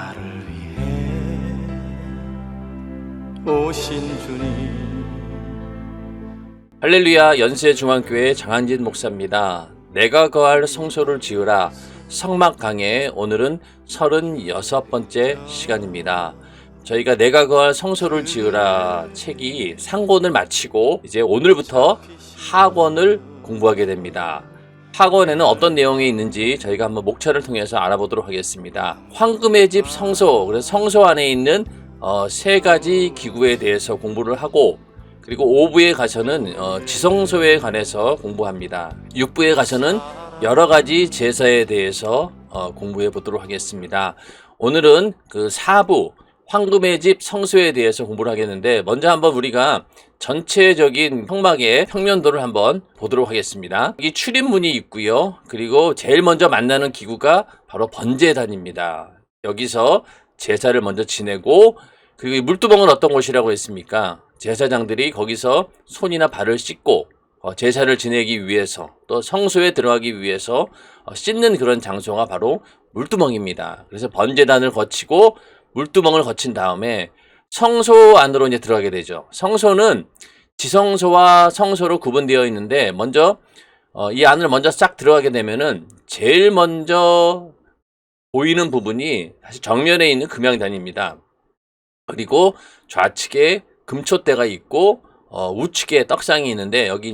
나를 위해 오신 주님. 할렐루야. 연세중앙교회 장한진 목사입니다. 내가 거할 성소를 지으라 성막 강해. 오늘은 36번째 시간입니다. 저희가 내가 거할 성소를 지으라 책이 상권을 마치고 이제 오늘부터 하권을 공부하게 됩니다. 하권에는 어떤 내용이 있는지 저희가 한번 목차를 통해서 알아보도록 하겠습니다. 황금의 집 성소, 그래서 성소 안에 있는 세 가지 기구에 대해서 공부를 하고, 그리고 5부에 가서는 지성소에 관해서 공부합니다. 6부에 가서는 여러 가지 제사에 대해서 공부해 보도록 하겠습니다. 오늘은 그 4부 황금의 집 성소에 대해서 공부를 하겠는데, 먼저 한번 우리가 전체적인 성막의 평면도를 한번 보도록 하겠습니다. 여기 출입문이 있고요. 그리고 제일 먼저 만나는 기구가 바로 번제단입니다. 여기서 제사를 먼저 지내고, 그리고 이 물두멍은 어떤 곳이라고 했습니까? 제사장들이 거기서 손이나 발을 씻고 제사를 지내기 위해서, 또 성소에 들어가기 위해서 씻는 그런 장소가 바로 물두멍입니다. 그래서 번제단을 거치고 물두멍을 거친 다음에 성소 안으로 이제 들어가게 되죠. 성소는 지성소와 성소로 구분되어 있는데, 먼저 이 안을 먼저 싹 들어가게 되면은 제일 먼저 보이는 부분이 사실 정면에 있는 금양단입니다. 그리고 좌측에 금초대가 있고 우측에 떡상이 있는데, 요게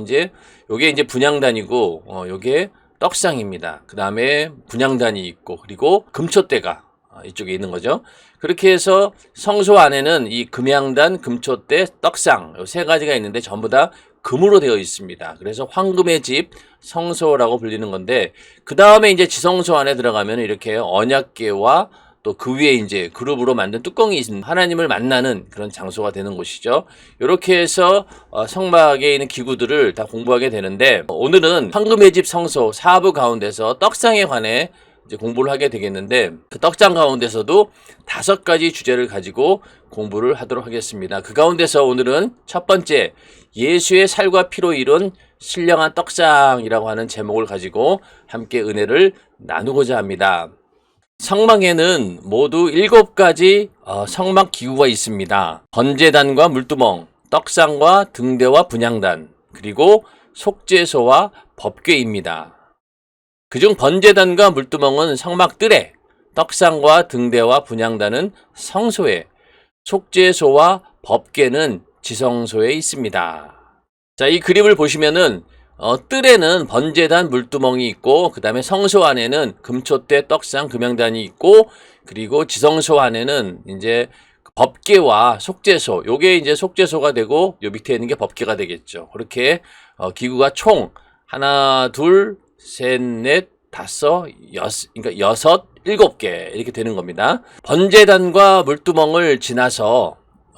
이제 분향단이고 요게 떡상입니다. 그 다음에 분향단이 있고, 그리고 금초대가 이쪽에 있는 거죠. 그렇게 해서 성소 안에는 이 금향단, 금초대, 떡상 요 세 가지가 있는데 전부 다 금으로 되어 있습니다. 그래서 황금의 집 성소라고 불리는 건데, 그 다음에 이제 지성소 안에 들어가면 이렇게 언약궤와 또 그 위에 이제 그룹으로 만든 뚜껑이 있는 하나님을 만나는 그런 장소가 되는 곳이죠. 이렇게 해서 성막에 있는 기구들을 다 공부하게 되는데, 오늘은 황금의 집 성소 4부 가운데서 떡상에 관해 이제 공부를 하게 되겠는데, 그 떡상 가운데서도 5가지 주제를 가지고 공부를 하도록 하겠습니다. 그 가운데서 오늘은 첫 번째, 예수의 살과 피로 이룬 신령한 떡상이라고 하는 제목을 가지고 함께 은혜를 나누고자 합니다. 성막에는 모두 7가지 성막 기구가 있습니다. 번제단과 물두멍, 떡상과 등대와 분향단, 그리고 속죄소와 법궤입니다. 그중 번제단과 물두멍은 성막 뜰에, 떡상과 등대와 분향단은 성소에, 속죄소와 법궤는 지성소에 있습니다. 자, 이 그림을 보시면은 뜰에는 번제단, 물두멍이 있고, 그 다음에 성소 안에는 금초대, 떡상, 금향단이 있고, 그리고 지성소 안에는 이제 법궤와 속죄소, 요게 이제 속죄소가 되고, 요 밑에 있는 게 법궤가 되겠죠. 그렇게 기구가 총 하나, 둘, 셋, 넷, 다섯, 여섯, 그러니까 6, 7개 이렇게 되는 겁니다. 번제단과 물두멍을 지나서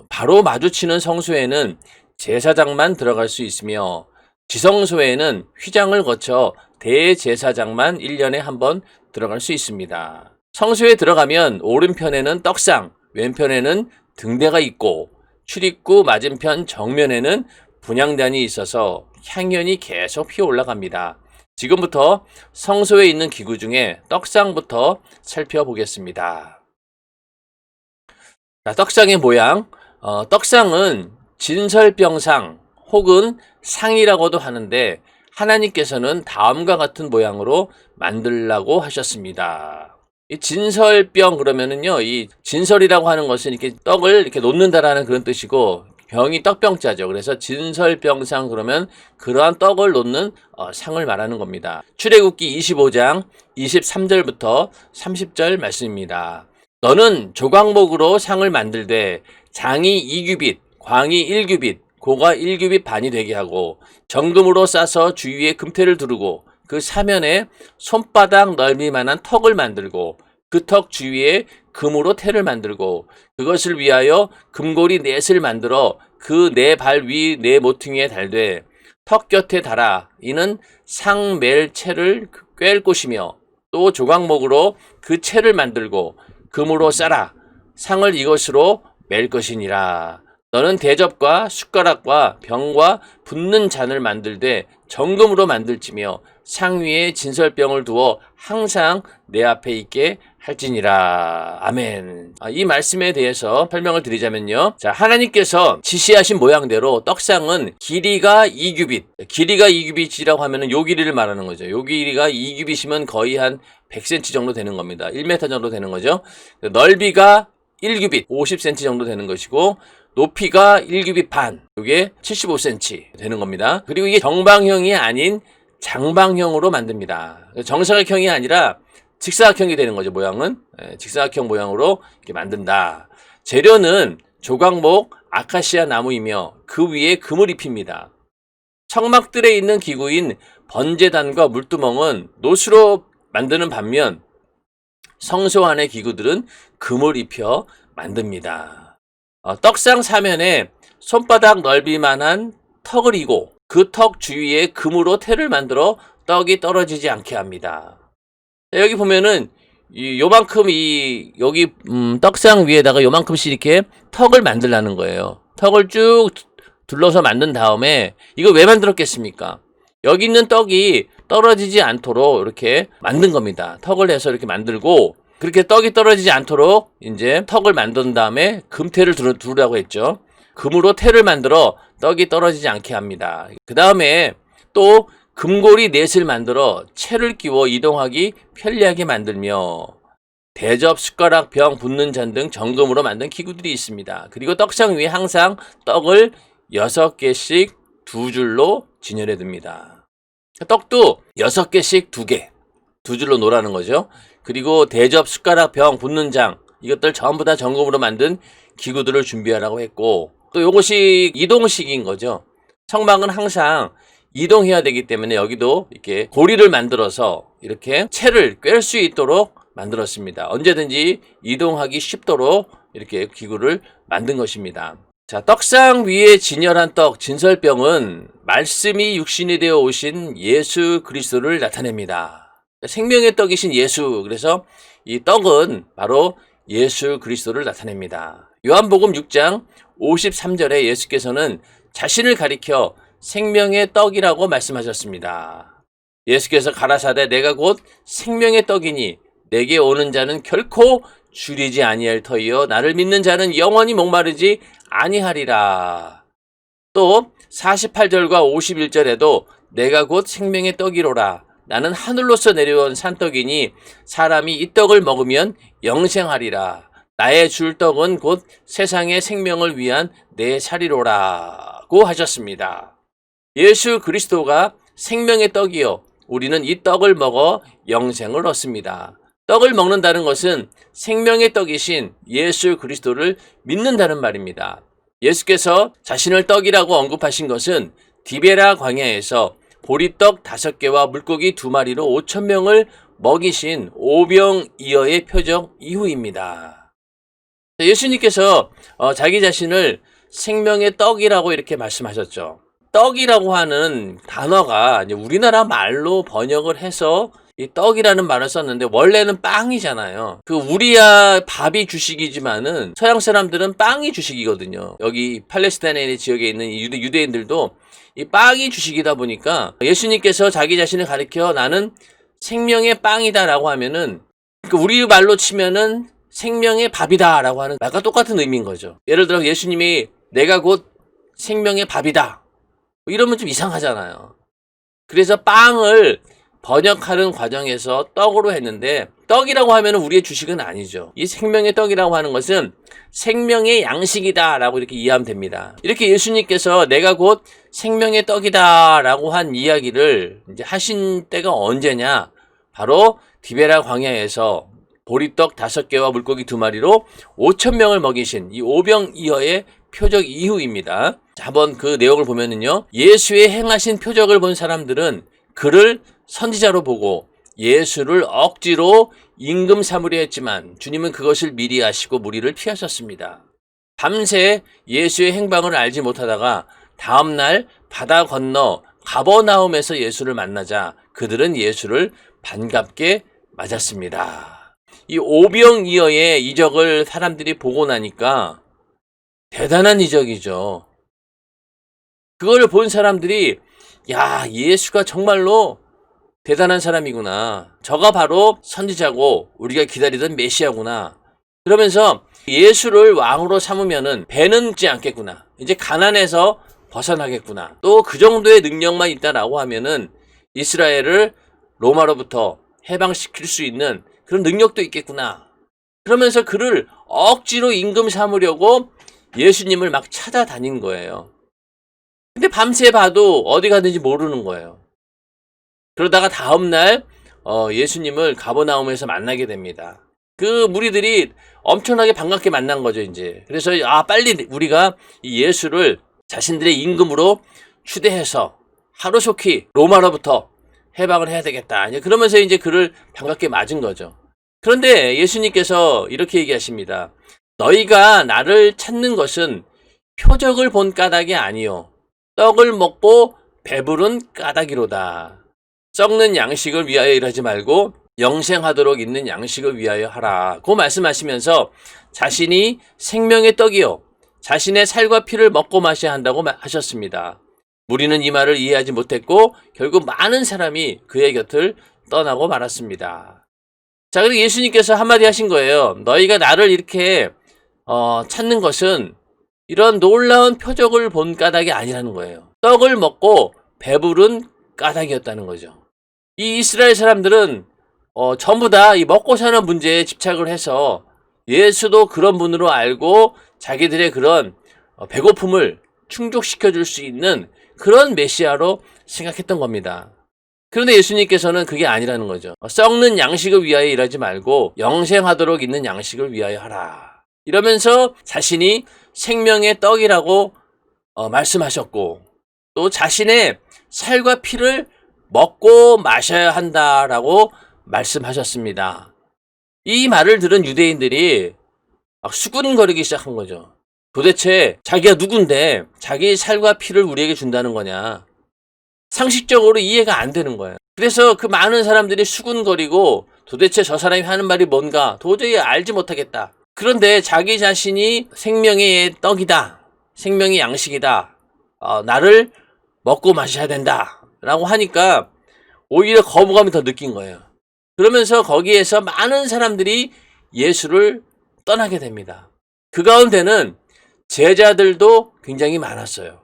바로 마주치는 성소에는 제사장만 들어갈 수 있으며, 지성소에는 휘장을 거쳐 대제사장만 1년에 한 번 들어갈 수 있습니다. 성소에 들어가면 오른편에는 떡상, 왼편에는 등대가 있고, 출입구 맞은편 정면에는 분향단이 있어서 향연이 계속 피어 올라갑니다. 지금부터 성소에 있는 기구 중에 떡상부터 살펴보겠습니다. 자, 떡상의 모양. 떡상은 진설병상 혹은 상이라고도 하는데, 하나님께서는 다음과 같은 모양으로 만들라고 하셨습니다. 이 진설병 그러면은요, 이 진설이라고 하는 것은 이렇게 떡을 이렇게 놓는다라는 그런 뜻이고, 병이 떡병자죠. 그래서 진설병상 그러면 그러한 떡을 놓는 상을 말하는 겁니다. 출애굽기 25장 23절부터 30절 말씀입니다. 너는 조각목으로 상을 만들되 장이 2규빗, 광이 1규빗, 고가 1규빗 반이 되게 하고, 정금으로 싸서 주위에 금태를 두르고, 그 사면에 손바닥 넓이만한 턱을 만들고, 그 턱 주위에 금으로 태를 만들고, 그것을 위하여 금고리 넷을 만들어 그 네 발 위 네 모퉁이에 달되 턱 곁에 달아. 이는 상 맬 채를 꿰을 곳이며, 또 조각목으로 그 채를 만들고 금으로 싸라. 상을 이것으로 맬 것이니라. 너는 대접과 숟가락과 병과 붓는 잔을 만들되 정금으로 만들지며 상위에 진설병을 두어 항상 내 앞에 있게 할지니라. 아멘. 이 말씀에 대해서 설명을 드리자면요. 자, 하나님께서 지시하신 모양대로 떡상은 길이가 2규빗. 길이가 2규빗이라고 하면은 요 길이를 말하는 거죠. 요 길이가 2규빗이면 거의 한 100cm 정도 되는 겁니다. 1m 정도 되는 거죠. 넓이가 1규빗, 50cm 정도 되는 것이고, 높이가 1규빗 반, 이게 75cm 되는 겁니다. 그리고 이게 정방형이 아닌 장방형으로 만듭니다. 정사각형이 아니라 직사각형이 되는 거죠, 모양은. 직사각형 모양으로 이렇게 만든다. 재료는 조각목, 아카시아 나무이며 그 위에 금을 입힙니다. 청막들에 있는 기구인 번제단과 물두멍은 노수로 만드는 반면 성소 안의 기구들은 금을 입혀 만듭니다. 떡상 사면에 손바닥 넓이만한 턱을 이고 그 턱 주위에 금으로 테를 만들어 떡이 떨어지지 않게 합니다. 여기 보면은 요만큼 여기 떡상 위에다가 요만큼씩 이렇게 턱을 만들라는 거예요. 턱을 쭉 둘러서 만든 다음에 이거 왜 만들었겠습니까? 여기 있는 떡이 떨어지지 않도록 이렇게 만든 겁니다. 턱을 해서 이렇게 만들고, 그렇게 떡이 떨어지지 않도록 이제 턱을 만든 다음에 금태를 두르라고 했죠. 금으로 태를 만들어 떡이 떨어지지 않게 합니다. 그 다음에 또 금고리 넷을 만들어 채를 끼워 이동하기 편리하게 만들며 대접, 숟가락, 병, 붓는 잔 등 정금으로 만든 기구들이 있습니다. 그리고 떡상 위에 항상 떡을 6개씩 두 줄로 진열해 둡니다. 떡도 6개씩 2개, 두 줄로 놓으라는 거죠. 그리고 대접, 숟가락, 병, 붓는 장, 이것들 전부 다 정금으로 만든 기구들을 준비하라고 했고, 또 요것이 이동식인 거죠. 성막은 항상 이동해야 되기 때문에 여기도 이렇게 고리를 만들어서 이렇게 채를 꿰 수 있도록 만들었습니다. 언제든지 이동하기 쉽도록 이렇게 기구를 만든 것입니다. 자, 떡상 위에 진열한 떡, 진설병은 말씀이 육신이 되어 오신 예수 그리스도를 나타냅니다. 생명의 떡이신 예수, 그래서 이 떡은 바로 예수 그리스도를 나타냅니다. 요한복음 6장 53절에 예수께서는 자신을 가리켜 생명의 떡이라고 말씀하셨습니다. 예수께서 가라사대 내가 곧 생명의 떡이니 내게 오는 자는 결코 줄이지 아니할 터이요 나를 믿는 자는 영원히 목마르지 아니하리라. 또 48절과 51절에도 내가 곧 생명의 떡이로라. 나는 하늘로서 내려온 산떡이니 사람이 이 떡을 먹으면 영생하리라. 나의 줄 떡은 곧 세상의 생명을 위한 내 살이로라고 하셨습니다. 예수 그리스도가 생명의 떡이요 우리는 이 떡을 먹어 영생을 얻습니다. 떡을 먹는다는 것은 생명의 떡이신 예수 그리스도를 믿는다는 말입니다. 예수께서 자신을 떡이라고 언급하신 것은 디베라 광야에서 보리떡 5개와 물고기 2마리로 5,000명을 먹이신 오병이어의 표적 이후입니다. 예수님께서 자기 자신을 생명의 떡이라고 이렇게 말씀하셨죠. 떡이라고 하는 단어가 이제 우리나라 말로 번역을 해서 이 떡이라는 말을 썼는데 원래는 빵이잖아요. 우리야 밥이 주식이지만은 서양 사람들은 빵이 주식이거든요. 여기 팔레스타인 지역에 있는 유대인들도 이 빵이 주식이다 보니까 예수님께서 자기 자신을 가리켜 나는 생명의 빵이다라고 하면은 우리 말로 치면은 생명의 밥이다라고 하는 말과 똑같은 의미인 거죠. 예를 들어 예수님이 내가 곧 생명의 밥이다 이러면 좀 이상하잖아요. 그래서 빵을 번역하는 과정에서 떡으로 했는데 떡이라고 하면 우리의 주식은 아니죠. 이 생명의 떡이라고 하는 것은 생명의 양식이다 라고 이렇게 이해하면 됩니다. 이렇게 예수님께서 내가 곧 생명의 떡이다 라고 한 이야기를 이제 하신 때가 언제냐, 바로 디베라 광야에서 보리떡 5개와 물고기 2마리로 5,000명을 먹이신 이 오병이어의 표적 이후입니다. 자, 한번 그 내용을 보면은요, 예수의 행하신 표적을 본 사람들은 그를 선지자로 보고 예수를 억지로 임금 삼으려 했지만 주님은 그것을 미리 아시고 무리를 피하셨습니다. 밤새 예수의 행방을 알지 못하다가 다음날 바다 건너 가버나움에서 예수를 만나자 그들은 예수를 반갑게 맞았습니다. 이 오병이어의 이적을 사람들이 보고 나니까 대단한 이적이죠. 그걸 본 사람들이 야, 예수가 정말로 대단한 사람이구나. 저가 바로 선지자고 우리가 기다리던 메시아구나. 그러면서 예수를 왕으로 삼으면은 배는 지 않겠구나. 이제 가난에서 벗어나겠구나. 또 그 정도의 능력만 있다라고 하면은 이스라엘을 로마로부터 해방시킬 수 있는 그런 능력도 있겠구나. 그러면서 그를 억지로 임금 삼으려고 예수님을 막 찾아다닌 거예요. 근데 밤새 봐도 어디 갔는지 모르는 거예요. 그러다가 다음날 예수님을 가버나움에서 만나게 됩니다. 그 무리들이 엄청나게 반갑게 만난 거죠, 이제. 그래서 빨리 우리가 이 예수를 자신들의 임금으로 추대해서 하루속히 로마로부터 해방을 해야 되겠다. 그러면서 이제 그를 반갑게 맞은 거죠. 그런데 예수님께서 이렇게 얘기하십니다. 너희가 나를 찾는 것은 표적을 본 까닭이 아니요 떡을 먹고 배부른 까닭이로다. 썩는 양식을 위하여 일하지 말고 영생하도록 있는 양식을 위하여 하라. 그 말씀하시면서 자신이 생명의 떡이요 자신의 살과 피를 먹고 마셔야 한다고 하셨습니다. 무리는 이 말을 이해하지 못했고 결국 많은 사람이 그의 곁을 떠나고 말았습니다. 자, 그리고 예수님께서 한마디 하신 거예요. 너희가 나를 이렇게 찾는 것은 이런 놀라운 표적을 본 까닭이 아니라는 거예요. 떡을 먹고 배부른 까닭이었다는 거죠. 이 이스라엘 사람들은 전부 다 이 먹고 사는 문제에 집착을 해서 예수도 그런 분으로 알고 자기들의 그런 배고픔을 충족시켜 줄 수 있는 그런 메시아로 생각했던 겁니다. 그런데 예수님께서는 그게 아니라는 거죠. 썩는 양식을 위하여 일하지 말고 영생하도록 있는 양식을 위하여 하라. 이러면서 자신이 생명의 떡이라고 말씀하셨고 또 자신의 살과 피를 먹고 마셔야 한다라고 말씀하셨습니다. 이 말을 들은 유대인들이 막 수군거리기 시작한 거죠. 도대체 자기가 누군데 자기 살과 피를 우리에게 준다는 거냐. 상식적으로 이해가 안 되는 거예요. 그래서 그 많은 사람들이 수군거리고 도대체 저 사람이 하는 말이 뭔가 도저히 알지 못하겠다. 그런데 자기 자신이 생명의 떡이다. 생명의 양식이다. 나를 먹고 마셔야 된다. 라고 하니까 오히려 거부감이 더 느낀 거예요. 그러면서 거기에서 많은 사람들이 예수를 떠나게 됩니다. 그 가운데는 제자들도 굉장히 많았어요.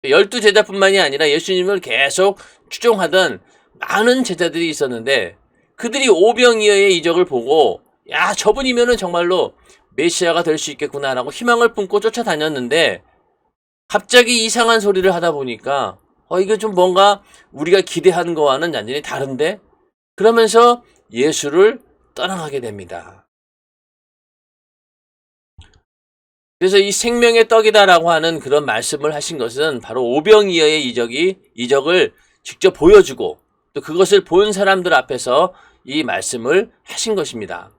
12제자뿐만이 아니라 예수님을 계속 추종하던 많은 제자들이 있었는데 그들이 오병이어의 이적을 보고 야, 저분이면은 정말로 메시아가 될 수 있겠구나라고 희망을 품고 쫓아다녔는데 갑자기 이상한 소리를 하다 보니까 이게 좀 뭔가 우리가 기대한 거와는 완전히 다른데? 그러면서 예수를 떠나가게 됩니다. 그래서 이 생명의 떡이다라고 하는 그런 말씀을 하신 것은 바로 오병이어의 이적을 직접 보여주고 또 그것을 본 사람들 앞에서 이 말씀을 하신 것입니다.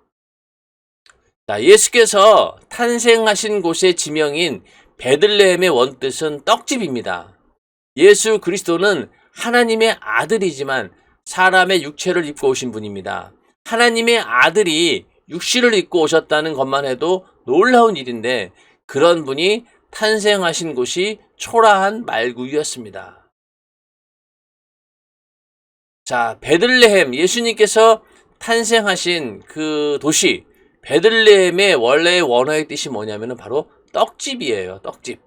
자, 예수께서 탄생하신 곳의 지명인 베들레헴의 원뜻은 떡집입니다. 예수 그리스도는 하나님의 아들이지만 사람의 육체를 입고 오신 분입니다. 하나님의 아들이 육신을 입고 오셨다는 것만 해도 놀라운 일인데 그런 분이 탄생하신 곳이 초라한 말구유였습니다. 자, 베들레헴, 예수님께서 탄생하신 그 도시 베들레헴의 원래의 원어의 뜻이 뭐냐면 바로 떡집이에요. 떡집.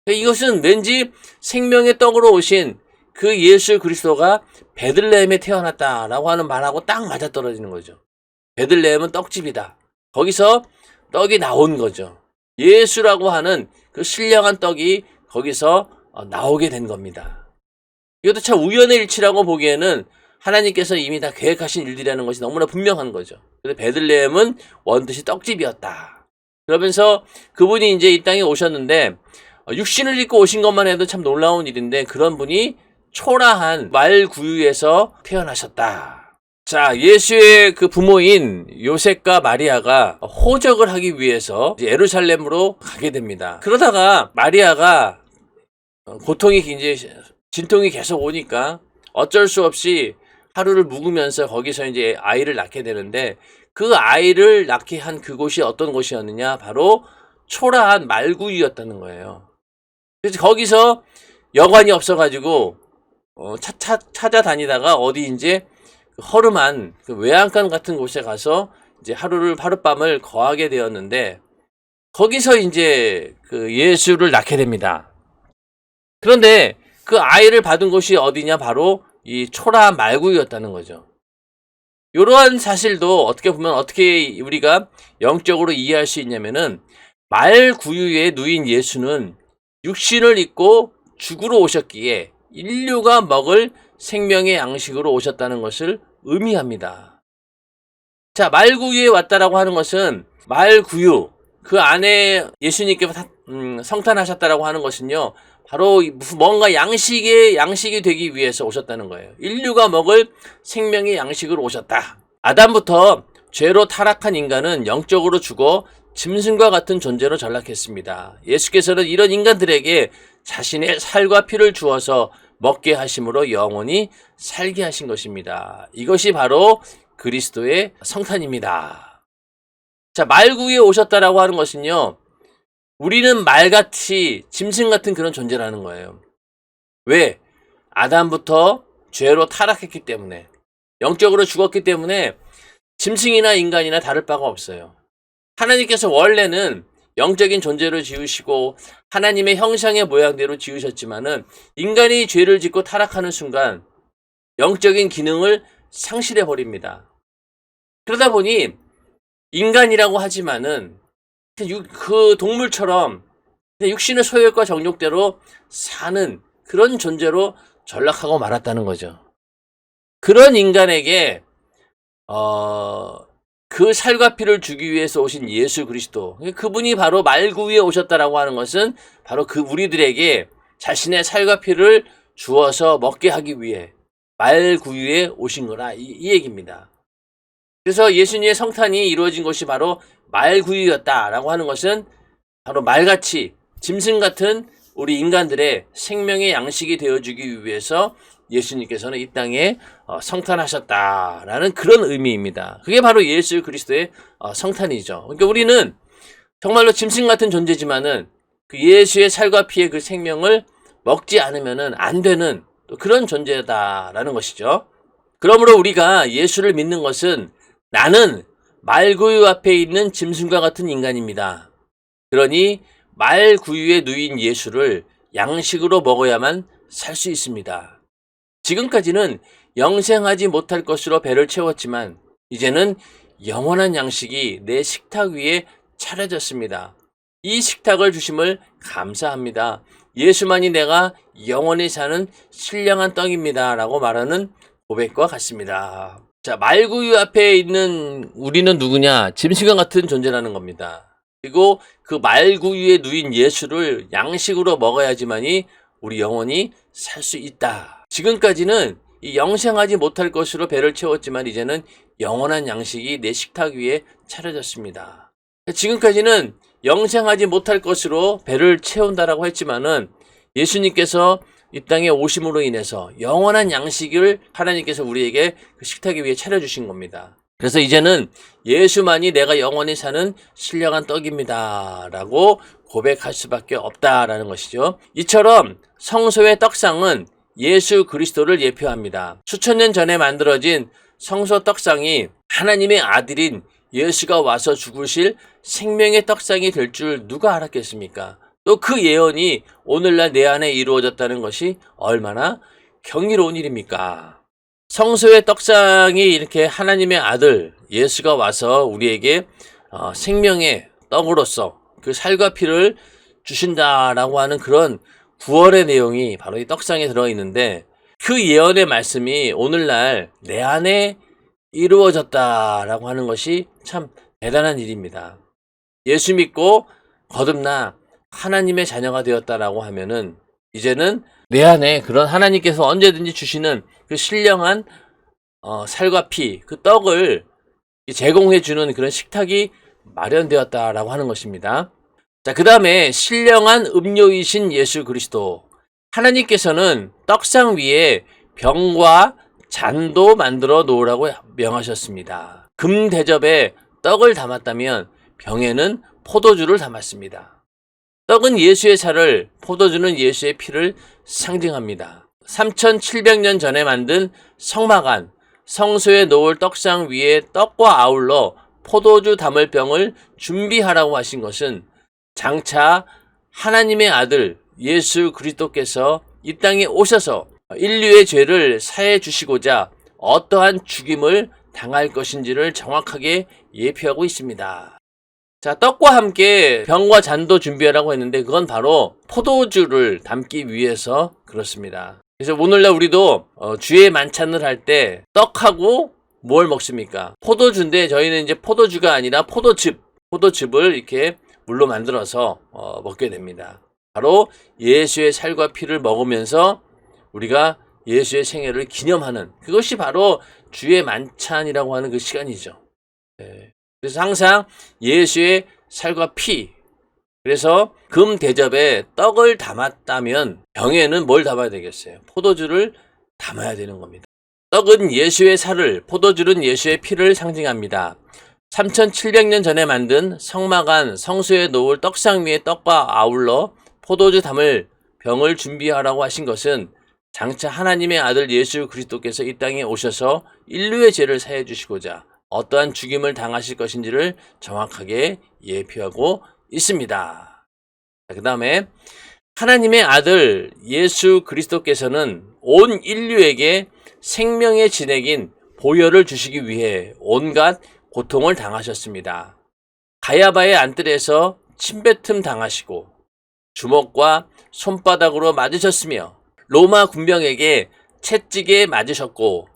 이것은 왠지 생명의 떡으로 오신 그 예수 그리스도가 베들레헴에 태어났다라고 하는 말하고 딱 맞아떨어지는 거죠. 베들레헴은 떡집이다. 거기서 떡이 나온 거죠. 예수라고 하는 그 신령한 떡이 거기서 나오게 된 겁니다. 이것도 참 우연의 일치라고 보기에는 하나님께서 이미 다 계획하신 일들이라는 것이 너무나 분명한 거죠. 그래서 베들레헴은 원뜻이 떡집이었다. 그러면서 그분이 이제 이 땅에 오셨는데 육신을 입고 오신 것만 해도 참 놀라운 일인데 그런 분이 초라한 말구유에서 태어나셨다. 자, 예수의 그 부모인 요셉과 마리아가 호적을 하기 위해서 예루살렘으로 가게 됩니다. 그러다가 마리아가 고통이 이제 진통이 계속 오니까 어쩔 수 없이 하루를 묵으면서 거기서 이제 아이를 낳게 되는데 그 아이를 낳게 한 그곳이 어떤 곳이었느냐? 바로 초라한 말구유였다는 거예요. 그래서 거기서 여관이 없어가지고 찾아다니다가 어디 이제 허름한 그 외양간 같은 곳에 가서 이제 하룻밤을 거하게 되었는데, 거기서 이제 그 예수를 낳게 됩니다. 그런데 그 아이를 받은 곳이 어디냐? 바로 이 초라한 말구유였다는 거죠. 이러한 사실도 어떻게 보면 어떻게 우리가 영적으로 이해할 수 있냐면은, 말구유에 누인 예수는 육신을 입고 죽으러 오셨기에 인류가 먹을 생명의 양식으로 오셨다는 것을 의미합니다. 자, 말구유에 왔다라고 하는 것은, 말구유, 그 안에 예수님께서 성탄하셨다라고 하는 것은요, 바로 뭔가 양식이 되기 위해서 오셨다는 거예요. 인류가 먹을 생명의 양식으로 오셨다. 아담부터 죄로 타락한 인간은 영적으로 죽어 짐승과 같은 존재로 전락했습니다. 예수께서는 이런 인간들에게 자신의 살과 피를 주어서 먹게 하심으로 영원히 살게 하신 것입니다. 이것이 바로 그리스도의 성탄입니다. 자, 말구유에 오셨다라고 하는 것은요, 우리는 말같이 짐승 같은 그런 존재라는 거예요. 왜? 아담부터 죄로 타락했기 때문에, 영적으로 죽었기 때문에 짐승이나 인간이나 다를 바가 없어요. 하나님께서 원래는 영적인 존재로 지으시고 하나님의 형상의 모양대로 지으셨지만은, 인간이 죄를 짓고 타락하는 순간 영적인 기능을 상실해 버립니다. 그러다 보니 인간이라고 하지만은 그 동물처럼 육신의 소욕과 정욕대로 사는 그런 존재로 전락하고 말았다는 거죠. 그런 인간에게 그 살과 피를 주기 위해서 오신 예수 그리스도, 그분이 바로 말구유에 오셨다라고 하는 것은 바로 그 우리들에게 자신의 살과 피를 주어서 먹게 하기 위해 말구유에 오신 거라, 이 얘기입니다. 그래서 예수님의 성탄이 이루어진 것이 바로 말구유였다라고 하는 것은, 바로 말같이 짐승 같은 우리 인간들의 생명의 양식이 되어주기 위해서 예수님께서는 이 땅에 성탄하셨다라는 그런 의미입니다. 그게 바로 예수 그리스도의 성탄이죠. 그러니까 우리는 정말로 짐승 같은 존재지만은 그 예수의 살과 피의 그 생명을 먹지 않으면은 안 되는 그런 존재다라는 것이죠. 그러므로 우리가 예수를 믿는 것은, 나는 말구유 앞에 있는 짐승과 같은 인간입니다. 그러니 말구유에 누인 예수를 양식으로 먹어야만 살 수 있습니다. 지금까지는 영생하지 못할 것으로 배를 채웠지만, 이제는 영원한 양식이 내 식탁 위에 차려졌습니다. 이 식탁을 주심을 감사합니다. 예수만이 내가 영원히 사는 신령한 떡입니다. 라고 말하는 고백과 같습니다. 자, 말구유 앞에 있는 우리는 누구냐? 짐승과 같은 존재라는 겁니다. 그리고 그 말구유에 누인 예수를 양식으로 먹어야지만이 우리 영원히 살 수 있다. 지금까지는 이 영생하지 못할 것으로 배를 채웠지만, 이제는 영원한 양식이 내 식탁 위에 차려졌습니다. 지금까지는 영생하지 못할 것으로 배를 채운다라고 했지만은, 예수님께서 이 땅에 오심으로 인해서 영원한 양식을 하나님께서 우리에게 그 식탁 위에 차려주신 겁니다. 그래서 이제는 예수만이 내가 영원히 사는 신령한 떡입니다 라고 고백할 수밖에 없다라는 것이죠. 이처럼 성소의 떡상은 예수 그리스도를 예표합니다. 수천 년 전에 만들어진 성소 떡상이 하나님의 아들인 예수가 와서 죽으실 생명의 떡상이 될 줄 누가 알았겠습니까? 또 그 예언이 오늘날 내 안에 이루어졌다는 것이 얼마나 경이로운 일입니까? 성소의 떡상이 이렇게 하나님의 아들 예수가 와서 우리에게 생명의 떡으로서 그 살과 피를 주신다라고 하는 그런 구원의 내용이 바로 이 떡상에 들어있는데, 그 예언의 말씀이 오늘날 내 안에 이루어졌다라고 하는 것이 참 대단한 일입니다. 예수 믿고 거듭나 하나님의 자녀가 되었다라고 하면은, 이제는 내 안에 그런 하나님께서 언제든지 주시는 그 신령한 살과 피, 그 떡을 제공해 주는 그런 식탁이 마련되었다라고 하는 것입니다. 자, 그 다음에 신령한 음료이신 예수 그리스도, 하나님께서는 떡상 위에 병과 잔도 만들어 놓으라고 명하셨습니다. 금 대접에 떡을 담았다면 병에는 포도주를 담았습니다. 떡은 예수의 살을, 포도주는 예수의 피를 상징합니다. 3700년 전에 만든 성막안, 성소에 놓을 떡상 위에 떡과 아울러 포도주 담을 병을 준비하라고 하신 것은 장차 하나님의 아들 예수 그리스도께서 이 땅에 오셔서 인류의 죄를 사해 주시고자 어떠한 죽임을 당할 것인지를 정확하게 예표하고 있습니다. 자, 떡과 함께 병과 잔도 준비하라고 했는데 그건 바로 포도주를 담기 위해서 그렇습니다. 그래서 오늘날 우리도 주의 만찬을 할 때 떡하고 뭘 먹습니까? 포도주인데 저희는 이제 포도주가 아니라 포도즙을 이렇게 물로 만들어서 먹게 됩니다. 바로 예수의 살과 피를 먹으면서 우리가 예수의 생애를 기념하는, 그것이 바로 주의 만찬이라고 하는 그 시간이죠. 네. 그래서 항상 예수의 살과 피, 그래서 금 대접에 떡을 담았다면 병에는 뭘 담아야 되겠어요? 포도주를 담아야 되는 겁니다. 떡은 예수의 살을, 포도주는 예수의 피를 상징합니다. 3700년 전에 만든 성막안 성소에 놓을 떡상 위에 떡과 아울러 포도주 담을 병을 준비하라고 하신 것은 장차 하나님의 아들 예수 그리스도께서 이 땅에 오셔서 인류의 죄를 사해 주시고자 어떠한 죽임을 당하실 것인지를 정확하게 예표하고 있습니다. 그 다음에 하나님의 아들 예수 그리스도께서는 온 인류에게 생명의 진액인 보혈을 주시기 위해 온갖 고통을 당하셨습니다. 가야바의 안뜰에서 침뱉음 당하시고 주먹과 손바닥으로 맞으셨으며 로마 군병에게 채찍에 맞으셨고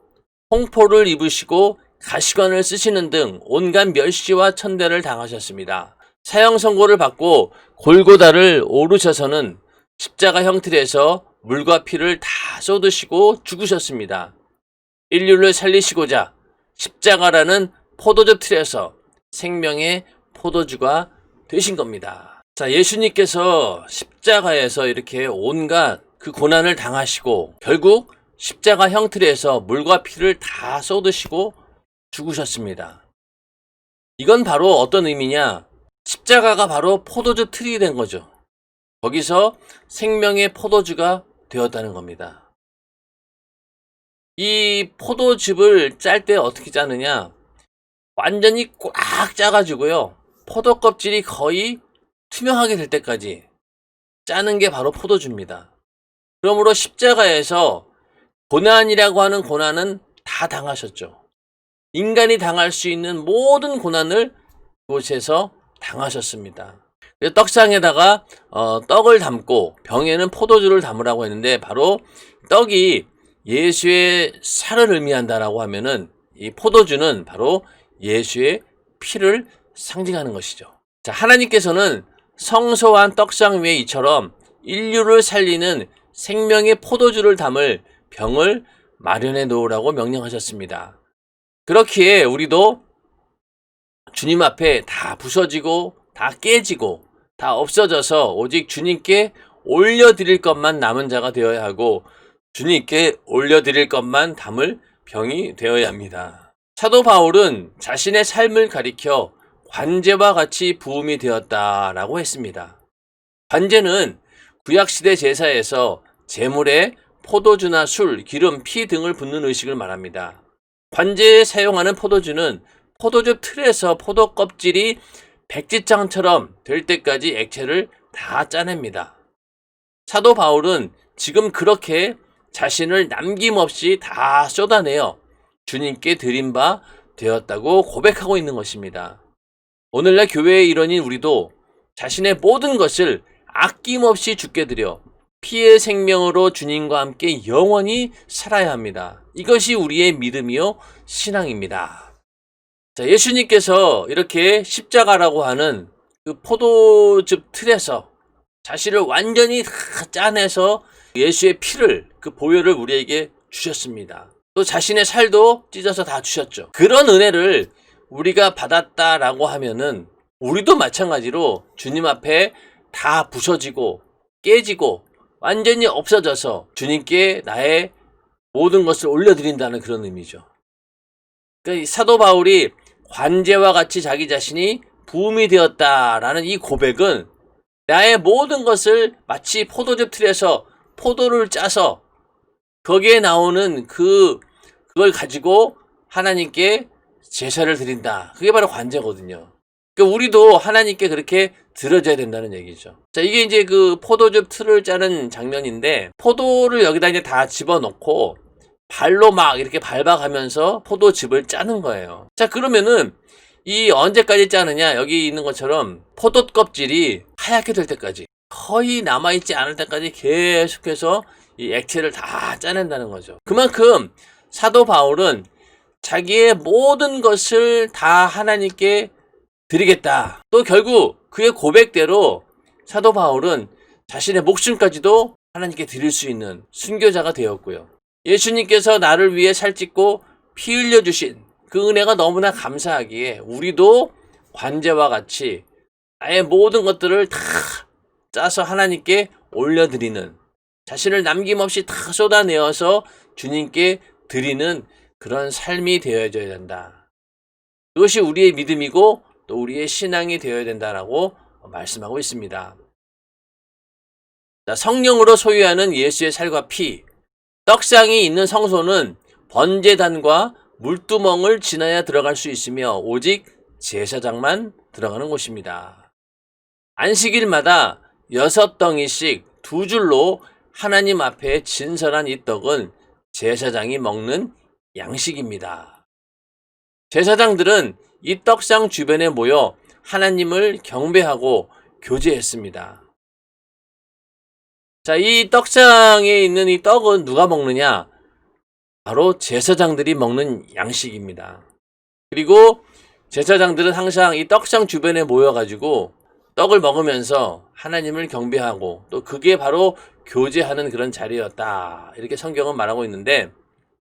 홍포를 입으시고 가시관을 쓰시는 등 온갖 멸시와 천대를 당하셨습니다. 사형 선고를 받고 골고다를 오르셔서는 십자가 형틀에서 물과 피를 다 쏟으시고 죽으셨습니다. 인류를 살리시고자 십자가라는 포도즙 틀에서 생명의 포도주가 되신 겁니다. 자, 예수님께서 십자가에서 이렇게 온갖 그 고난을 당하시고 결국 십자가 형틀에서 물과 피를 다 쏟으시고 죽으셨습니다. 이건 바로 어떤 의미냐? 십자가가 바로 포도주 틀이 된 거죠. 거기서 생명의 포도주가 되었다는 겁니다. 이 포도즙을 짤 때 어떻게 짜느냐? 완전히 꽉 짜가지고요. 포도 껍질이 거의 투명하게 될 때까지 짜는 게 바로 포도주입니다. 그러므로 십자가에서 고난이라고 하는 고난은 다 당하셨죠. 인간이 당할 수 있는 모든 고난을 그곳에서 당하셨습니다. 떡상에다가 떡을 담고 병에는 포도주를 담으라고 했는데 바로 떡이 예수의 살을 의미한다라고 하면은 이 포도주는 바로 예수의 피를 상징하는 것이죠. 자, 하나님께서는 성소한 떡상 위에 이처럼 인류를 살리는 생명의 포도주를 담을 병을 마련해 놓으라고 명령하셨습니다. 그렇기에 우리도 주님 앞에 다 부서지고 다 깨지고 다 없어져서 오직 주님께 올려드릴 것만 남은 자가 되어야 하고 주님께 올려드릴 것만 담을 병이 되어야 합니다. 사도 바울은 자신의 삶을 가리켜 관제와 같이 부음이 되었다라고 했습니다. 관제는 구약시대 제사에서 제물에 포도주나 술, 기름, 피 등을 붓는 의식을 말합니다. 관제에 사용하는 포도주는 포도주 틀에서 포도 껍질이 백지장처럼 될 때까지 액체를 다 짜냅니다. 사도 바울은 지금 그렇게 자신을 남김없이 다 쏟아내어 주님께 드린 바 되었다고 고백하고 있는 것입니다. 오늘날 교회의 일원인 우리도 자신의 모든 것을 아낌없이 주께 드려 피의 생명으로 주님과 함께 영원히 살아야 합니다. 이것이 우리의 믿음이요 신앙입니다. 자, 예수님께서 이렇게 십자가라고 하는 그 포도즙 틀에서 자신을 완전히 다 짜내서 예수의 피를, 그 보혈을 우리에게 주셨습니다. 또 자신의 살도 찢어서 다 주셨죠. 그런 은혜를 우리가 받았다라고 하면은 우리도 마찬가지로 주님 앞에 다 부서지고 깨지고 완전히 없어져서 주님께 나의 모든 것을 올려드린다는 그런 의미죠. 그러니까 사도 바울이 관제와 같이 자기 자신이 부음이 되었다라는 이 고백은 나의 모든 것을 마치 포도즙 틀에서 포도를 짜서 거기에 나오는 그걸 가지고 하나님께 제사를 드린다. 그게 바로 관제거든요. 그러니까 우리도 하나님께 그렇게 드려져야 된다는 얘기죠. 자, 이게 이제 그 포도즙 틀을 짜는 장면인데, 포도를 여기다 이제 다 집어넣고 발로 막 이렇게 밟아가면서 포도즙을 짜는 거예요. 자, 그러면은 이 언제까지 짜느냐? 여기 있는 것처럼 포도 껍질이 하얗게 될 때까지, 거의 남아있지 않을 때까지 계속해서 이 액체를 다 짜낸다는 거죠. 그만큼 사도 바울은 자기의 모든 것을 다 하나님께 드리겠다. 또 결국 그의 고백대로 사도 바울은 자신의 목숨까지도 하나님께 드릴 수 있는 순교자가 되었고요. 예수님께서 나를 위해 살찢고 피 흘려주신 그 은혜가 너무나 감사하기에 우리도 관제와 같이 나의 모든 것들을 다 짜서 하나님께 올려드리는, 자신을 남김없이 다 쏟아내어서 주님께 드리는 그런 삶이 되어져야 된다. 그것이 우리의 믿음이고 또 우리의 신앙이 되어야 된다라고 말씀하고 있습니다. 자, 성령으로 소유하는 예수의 살과 피, 떡상이 있는 성소는 번제단과 물두멍을 지나야 들어갈 수 있으며 오직 제사장만 들어가는 곳입니다. 안식일마다 6덩이씩 2줄로 하나님 앞에 진설한 이 떡은 제사장이 먹는 양식입니다. 제사장들은 이 떡상 주변에 모여 하나님을 경배하고 교제했습니다. 자, 이 떡상에 있는 이 떡은 누가 먹느냐? 바로 제사장들이 먹는 양식입니다. 그리고 제사장들은 항상 이 떡상 주변에 모여가지고 떡을 먹으면서 하나님을 경배하고 또 그게 바로 교제하는 그런 자리였다. 이렇게 성경은 말하고 있는데,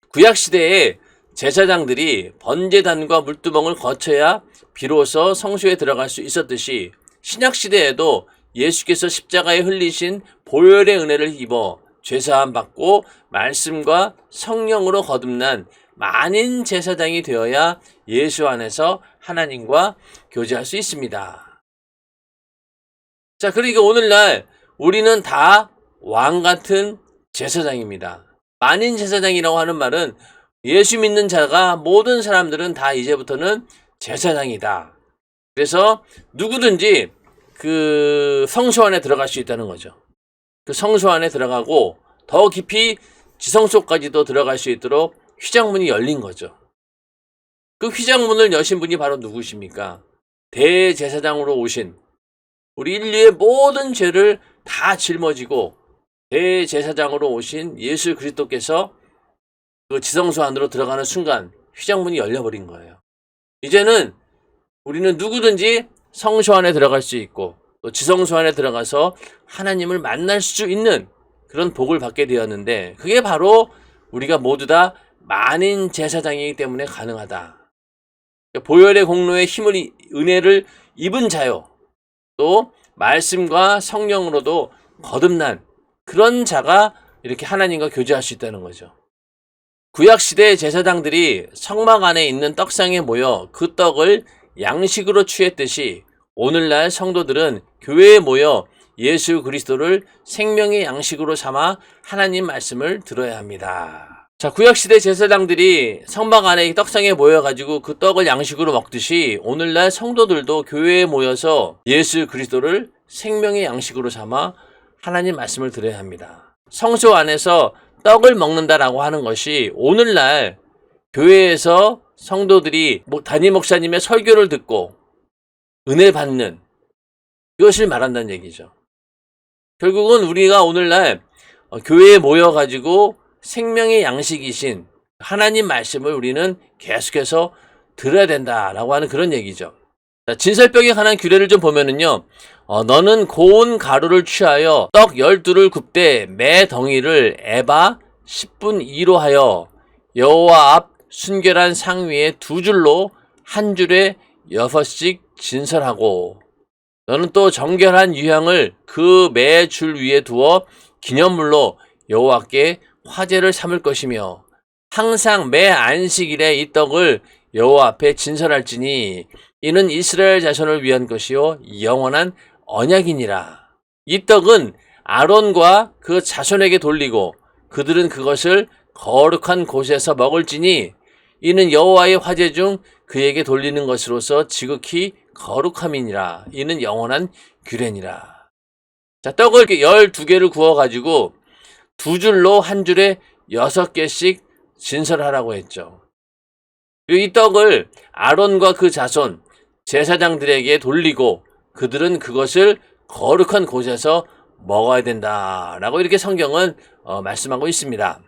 구약시대에 제사장들이 번제단과 물두멍을 거쳐야 비로소 성소에 들어갈 수 있었듯이 신약시대에도 예수께서 십자가에 흘리신 보혈의 은혜를 입어 죄사함 받고 말씀과 성령으로 거듭난 만인 제사장이 되어야 예수 안에서 하나님과 교제할 수 있습니다. 자, 그러니까 오늘날 우리는 다 왕같은 제사장입니다. 만인 제사장이라고 하는 말은 예수 믿는 자가 모든 사람들은 다 이제부터는 제사장이다. 그래서 누구든지 그 성소 안에 들어갈 수 있다는 거죠. 그 성소 안에 들어가고 더 깊이 지성소까지도 들어갈 수 있도록 휘장문이 열린 거죠. 그 휘장문을 여신 분이 바로 누구십니까? 대제사장으로 오신, 우리 인류의 모든 죄를 다 짊어지고 대제사장으로 오신 예수 그리스도께서 그 지성소 안으로 들어가는 순간 휘장문이 열려버린 거예요. 이제는 우리는 누구든지 성소 안에 들어갈 수 있고 또 지성소 안에 들어가서 하나님을 만날 수 있는 그런 복을 받게 되었는데, 그게 바로 우리가 모두 다 만인 제사장이기 때문에 가능하다. 보혈의 공로의 힘을, 은혜를 입은 자요, 또 말씀과 성령으로도 거듭난 그런 자가 이렇게 하나님과 교제할 수 있다는 거죠. 구약시대의 제사장들이 성막 안에 있는 떡상에 모여 그 떡을 양식으로 취했듯이 오늘날 성도들은 교회에 모여 예수 그리스도를 생명의 양식으로 삼아 하나님 말씀을 들어야 합니다. 자, 구약시대 제사장들이 성막 안에 떡상에 모여가지고 그 떡을 양식으로 먹듯이 오늘날 성도들도 교회에 모여서 예수 그리스도를 생명의 양식으로 삼아 하나님 말씀을 들어야 합니다. 성소 안에서 떡을 먹는다라고 하는 것이 오늘날 교회에서 성도들이 담임 목사님의 설교를 듣고 은혜 받는 그것을 말한다는 얘기죠. 결국은 우리가 오늘날 교회에 모여가지고 생명의 양식이신 하나님 말씀을 우리는 계속해서 들어야 된다라고 하는 그런 얘기죠. 자, 진설병에 관한 규례를 좀 보면은요, 너는 고운 가루를 취하여 떡 12를 굽되 매 덩이를 에바 10분 2로 하여 여호와 앞 순결한 상 위에 2줄로 한 줄에 6씩 진설하고, 너는 또 정결한 유향을 그 매 줄 위에 두어 기념물로 여호와께 화제를 삼을 것이며, 항상 매 안식일에 이 떡을 여호와 앞에 진설할지니 이는 이스라엘 자손을 위한 것이요 영원한 언약이니라. 이 떡은 아론과 그 자손에게 돌리고 그들은 그것을 거룩한 곳에서 먹을지니 이는 여호와의 화제 중 그에게 돌리는 것으로서 지극히 거룩함이니라. 이는 영원한 규례니라. 자, 떡을 12개를 구워가지고 두 줄로 한 줄에 6개씩 진설하라고 했죠. 그리고 이 떡을 아론과 그 자손, 제사장들에게 돌리고 그들은 그것을 거룩한 곳에서 먹어야 된다라고 이렇게 성경은 말씀하고 있습니다.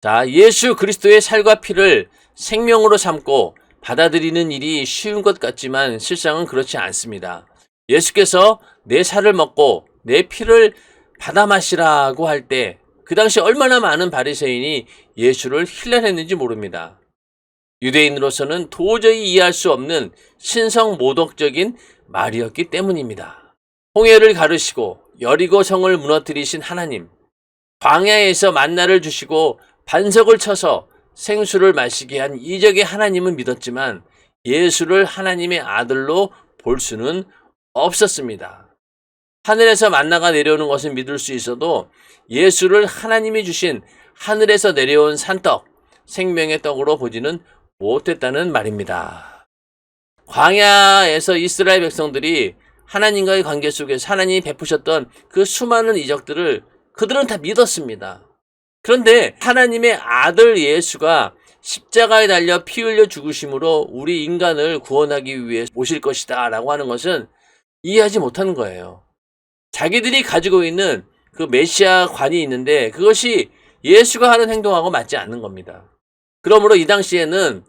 자, 예수 그리스도의 살과 피를 생명으로 삼고 받아들이는 일이 쉬운 것 같지만 실상은 그렇지 않습니다. 예수께서 내 살을 먹고 내 피를 받아 마시라고 할 때 그 당시 얼마나 많은 바리새인이 예수를 힐난했는지 모릅니다. 유대인으로서는 도저히 이해할 수 없는 신성모독적인 말이었기 때문입니다. 홍해를 가르시고 여리고 성을 무너뜨리신 하나님, 광야에서 만나를 주시고 반석을 쳐서 생수를 마시게 한 이적의 하나님은 믿었지만 예수를 하나님의 아들로 볼 수는 없었습니다. 하늘에서 만나가 내려오는 것은 믿을 수 있어도 예수를 하나님이 주신 하늘에서 내려온 산떡, 생명의 떡으로 보지는 못했다는 말입니다. 광야에서 이스라엘 백성들이 하나님과의 관계 속에서 하나님이 베푸셨던 그 수많은 이적들을 그들은 다 믿었습니다. 그런데 하나님의 아들 예수가 십자가에 달려 피 흘려 죽으심으로 우리 인간을 구원하기 위해 오실 것이다 라고 하는 것은 이해하지 못하는 거예요. 자기들이 가지고 있는 그 메시아관이 있는데 그것이 예수가 하는 행동하고 맞지 않는 겁니다. 그러므로 이 당시에는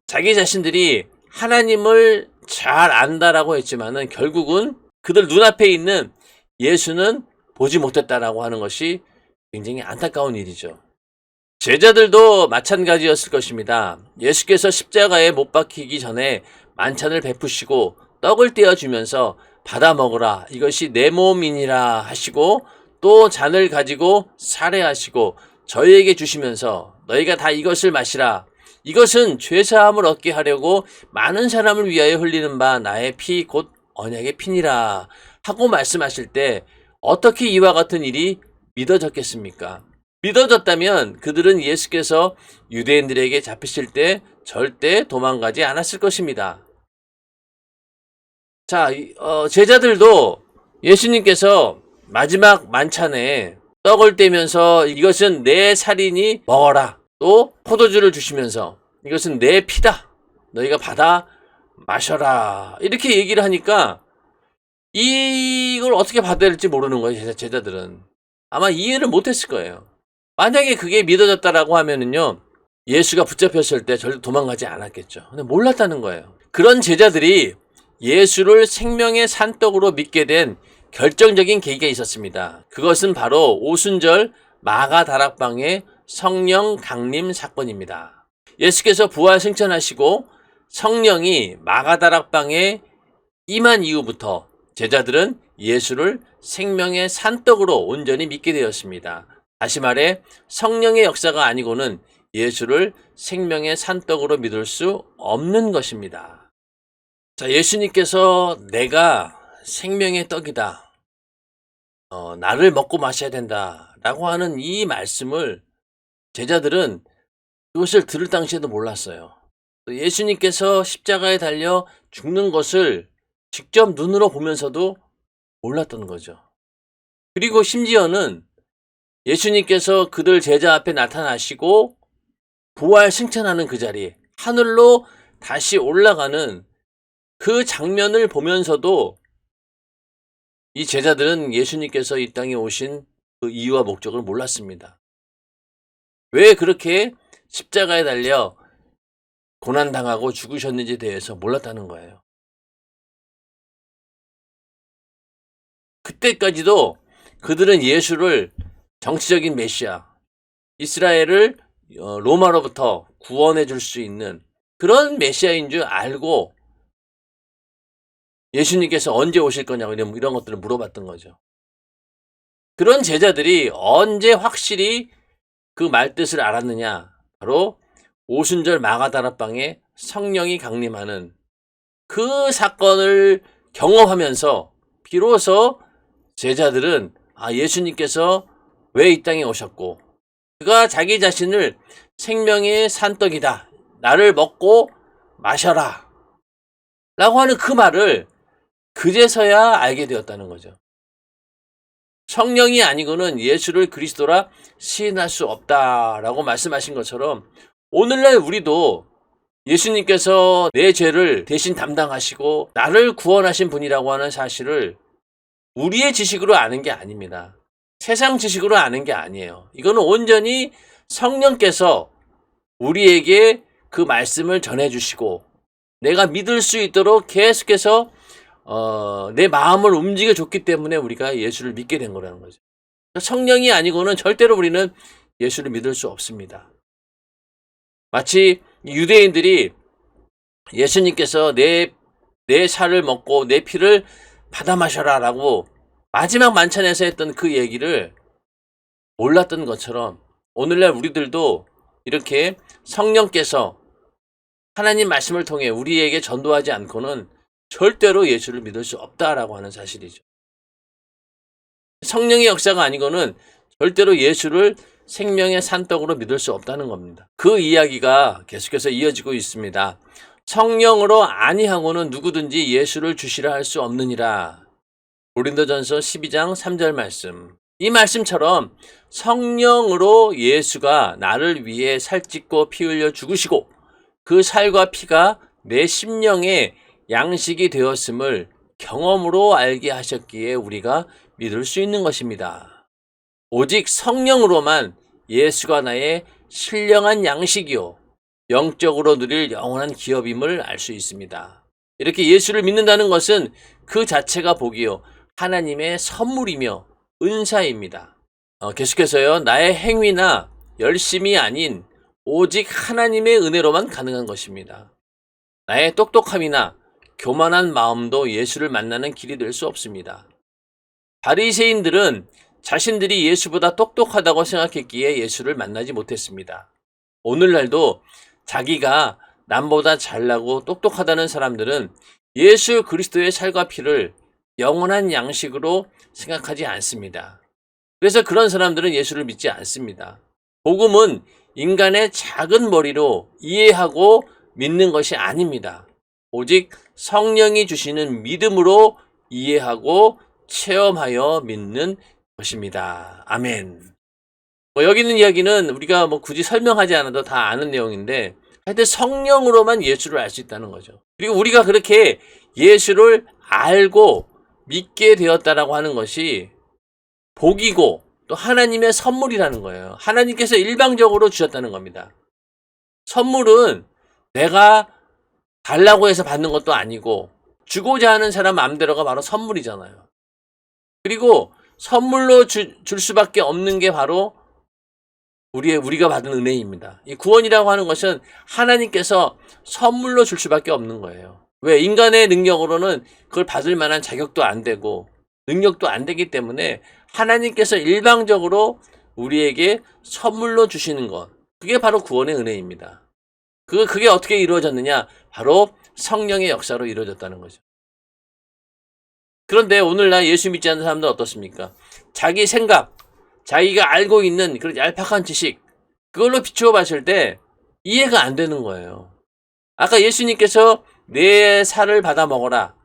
자기 자신들이 하나님을 잘 안다라고 했지만은 결국은 그들 눈앞에 있는 예수는 보지 못했다라고 하는 것이 굉장히 안타까운 일이죠. 제자들도 마찬가지였을 것입니다. 예수께서 십자가에 못 박히기 전에 만찬을 베푸시고 떡을 떼어주면서 받아 먹으라 이것이 내 몸이니라 하시고 또 잔을 가지고 살해하시고 저희에게 주시면서 너희가 다 이것을 마시라 이것은 죄사함을 얻게 하려고 많은 사람을 위하여 흘리는 바 나의 피 곧 언약의 피니라 하고 말씀하실 때 어떻게 이와 같은 일이 믿어졌겠습니까? 믿어졌다면 그들은 예수께서 유대인들에게 잡히실 때 절대 도망가지 않았을 것입니다. 자, 제자들도 예수님께서 마지막 만찬에 떡을 떼면서 이것은 내 살이니 먹어라. 또 포도주를 주시면서 이것은 내 피다. 너희가 받아 마셔라. 이렇게 얘기를 하니까 이걸 어떻게 받아야 될지 모르는 거예요. 제자들은. 아마 이해를 못했을 거예요. 만약에 그게 믿어졌다라고 하면은요. 예수가 붙잡혔을 때 절대 도망가지 않았겠죠. 근데 몰랐다는 거예요. 그런 제자들이 예수를 생명의 산떡으로 믿게 된 결정적인 계기가 있었습니다. 그것은 바로 오순절 마가다락방의 성령 강림 사건입니다. 예수께서 부활 승천하시고 성령이 마가다락방에 임한 이후부터 제자들은 예수를 생명의 산떡으로 온전히 믿게 되었습니다. 다시 말해 성령의 역사가 아니고는 예수를 생명의 산떡으로 믿을 수 없는 것입니다. 자, 예수님께서 내가 생명의 떡이다. 나를 먹고 마셔야 된다. 라고 하는 이 말씀을 제자들은 그것을 들을 당시에도 몰랐어요. 예수님께서 십자가에 달려 죽는 것을 직접 눈으로 보면서도 몰랐던 거죠. 그리고 심지어는 예수님께서 그들 제자 앞에 나타나시고 부활 승천하는 그 자리에 하늘로 다시 올라가는 그 장면을 보면서도 이 제자들은 예수님께서 이 땅에 오신 그 이유와 목적을 몰랐습니다. 왜 그렇게 십자가에 달려 고난당하고 죽으셨는지에 대해서 몰랐다는 거예요. 그때까지도 그들은 예수를 정치적인 메시아, 이스라엘을 로마로부터 구원해 줄 수 있는 그런 메시아인 줄 알고 예수님께서 언제 오실 거냐고 이런 것들을 물어봤던 거죠. 그런 제자들이 언제 확실히 그 말뜻을 알았느냐? 바로 오순절 마가다락방에 성령이 강림하는 그 사건을 경험하면서 비로소 제자들은 예수님께서 왜 이 땅에 오셨고 그가 자기 자신을 생명의 산떡이다. 나를 먹고 마셔라. 라고 하는 그 말을 그제서야 알게 되었다는 거죠. 성령이 아니고는 예수를 그리스도라 시인할 수 없다라고 말씀하신 것처럼 오늘날 우리도 예수님께서 내 죄를 대신 담당하시고 나를 구원하신 분이라고 하는 사실을 우리의 지식으로 아는 게 아닙니다. 세상 지식으로 아는 게 아니에요. 이거는 온전히 성령께서 우리에게 그 말씀을 전해주시고 내가 믿을 수 있도록 계속해서 내 마음을 움직여줬기 때문에 우리가 예수를 믿게 된 거라는 거죠. 성령이 아니고는 절대로 우리는 예수를 믿을 수 없습니다. 마치 유대인들이 예수님께서 내 살을 먹고 내 피를 받아 마셔라 라고 마지막 만찬에서 했던 그 얘기를 몰랐던 것처럼 오늘날 우리들도 이렇게 성령께서 하나님 말씀을 통해 우리에게 전도하지 않고는 절대로 예수를 믿을 수 없다라고 하는 사실이죠. 성령의 역사가 아니고는 절대로 예수를 생명의 산떡으로 믿을 수 없다는 겁니다. 그 이야기가 계속해서 이어지고 있습니다. 성령으로 아니하고는 누구든지 예수를 주시라 할 수 없느니라. 고린도전서 12장 3절 말씀. 이 말씀처럼 성령으로 예수가 나를 위해 살찢고 피 흘려 죽으시고 그 살과 피가 내 심령의 양식이 되었음을 경험으로 알게 하셨기에 우리가 믿을 수 있는 것입니다. 오직 성령으로만 예수가 나의 신령한 양식이요 영적으로 누릴 영원한 기업임을 알 수 있습니다. 이렇게 예수를 믿는다는 것은 그 자체가 복이요 하나님의 선물이며 은사입니다. 계속해서요. 나의 행위나 열심이 아닌 오직 하나님의 은혜로만 가능한 것입니다. 나의 똑똑함이나 교만한 마음도 예수를 만나는 길이 될 수 없습니다. 바리새인들은 자신들이 예수보다 똑똑하다고 생각했기에 예수를 만나지 못했습니다. 오늘날도 자기가 남보다 잘나고 똑똑하다는 사람들은 예수 그리스도의 살과 피를 영원한 양식으로 생각하지 않습니다. 그래서 그런 사람들은 예수를 믿지 않습니다. 복음은 인간의 작은 머리로 이해하고 믿는 것이 아닙니다. 오직 성령이 주시는 믿음으로 이해하고 체험하여 믿는 것입니다. 아멘. 여기 있는 이야기는 우리가 굳이 설명하지 않아도 다 아는 내용인데 하여튼 성령으로만 예수를 알 수 있다는 거죠. 그리고 우리가 그렇게 예수를 알고 믿게 되었다라고 하는 것이 복이고 또 하나님의 선물이라는 거예요. 하나님께서 일방적으로 주셨다는 겁니다. 선물은 내가 달라고 해서 받는 것도 아니고 주고자 하는 사람 마음대로가 바로 선물이잖아요. 그리고 선물로 줄 수밖에 없는 게 바로 우리가 받은 은혜입니다. 이 구원이라고 하는 것은 하나님께서 선물로 줄 수밖에 없는 거예요. 왜? 인간의 능력으로는 그걸 받을 만한 자격도 안 되고 능력도 안 되기 때문에 하나님께서 일방적으로 우리에게 선물로 주시는 것, 그게 바로 구원의 은혜입니다. 그게 어떻게 이루어졌느냐? 바로 성령의 역사로 이루어졌다는 거죠. 그런데 오늘날 예수 믿지 않는 사람들은 어떻습니까? 자기 생각, 자기가 알고 있는 그런 얄팍한 지식, 그걸로 비추어 봤을 때 이해가 안 되는 거예요. 아까 예수님께서 내 살을 받아 먹어라,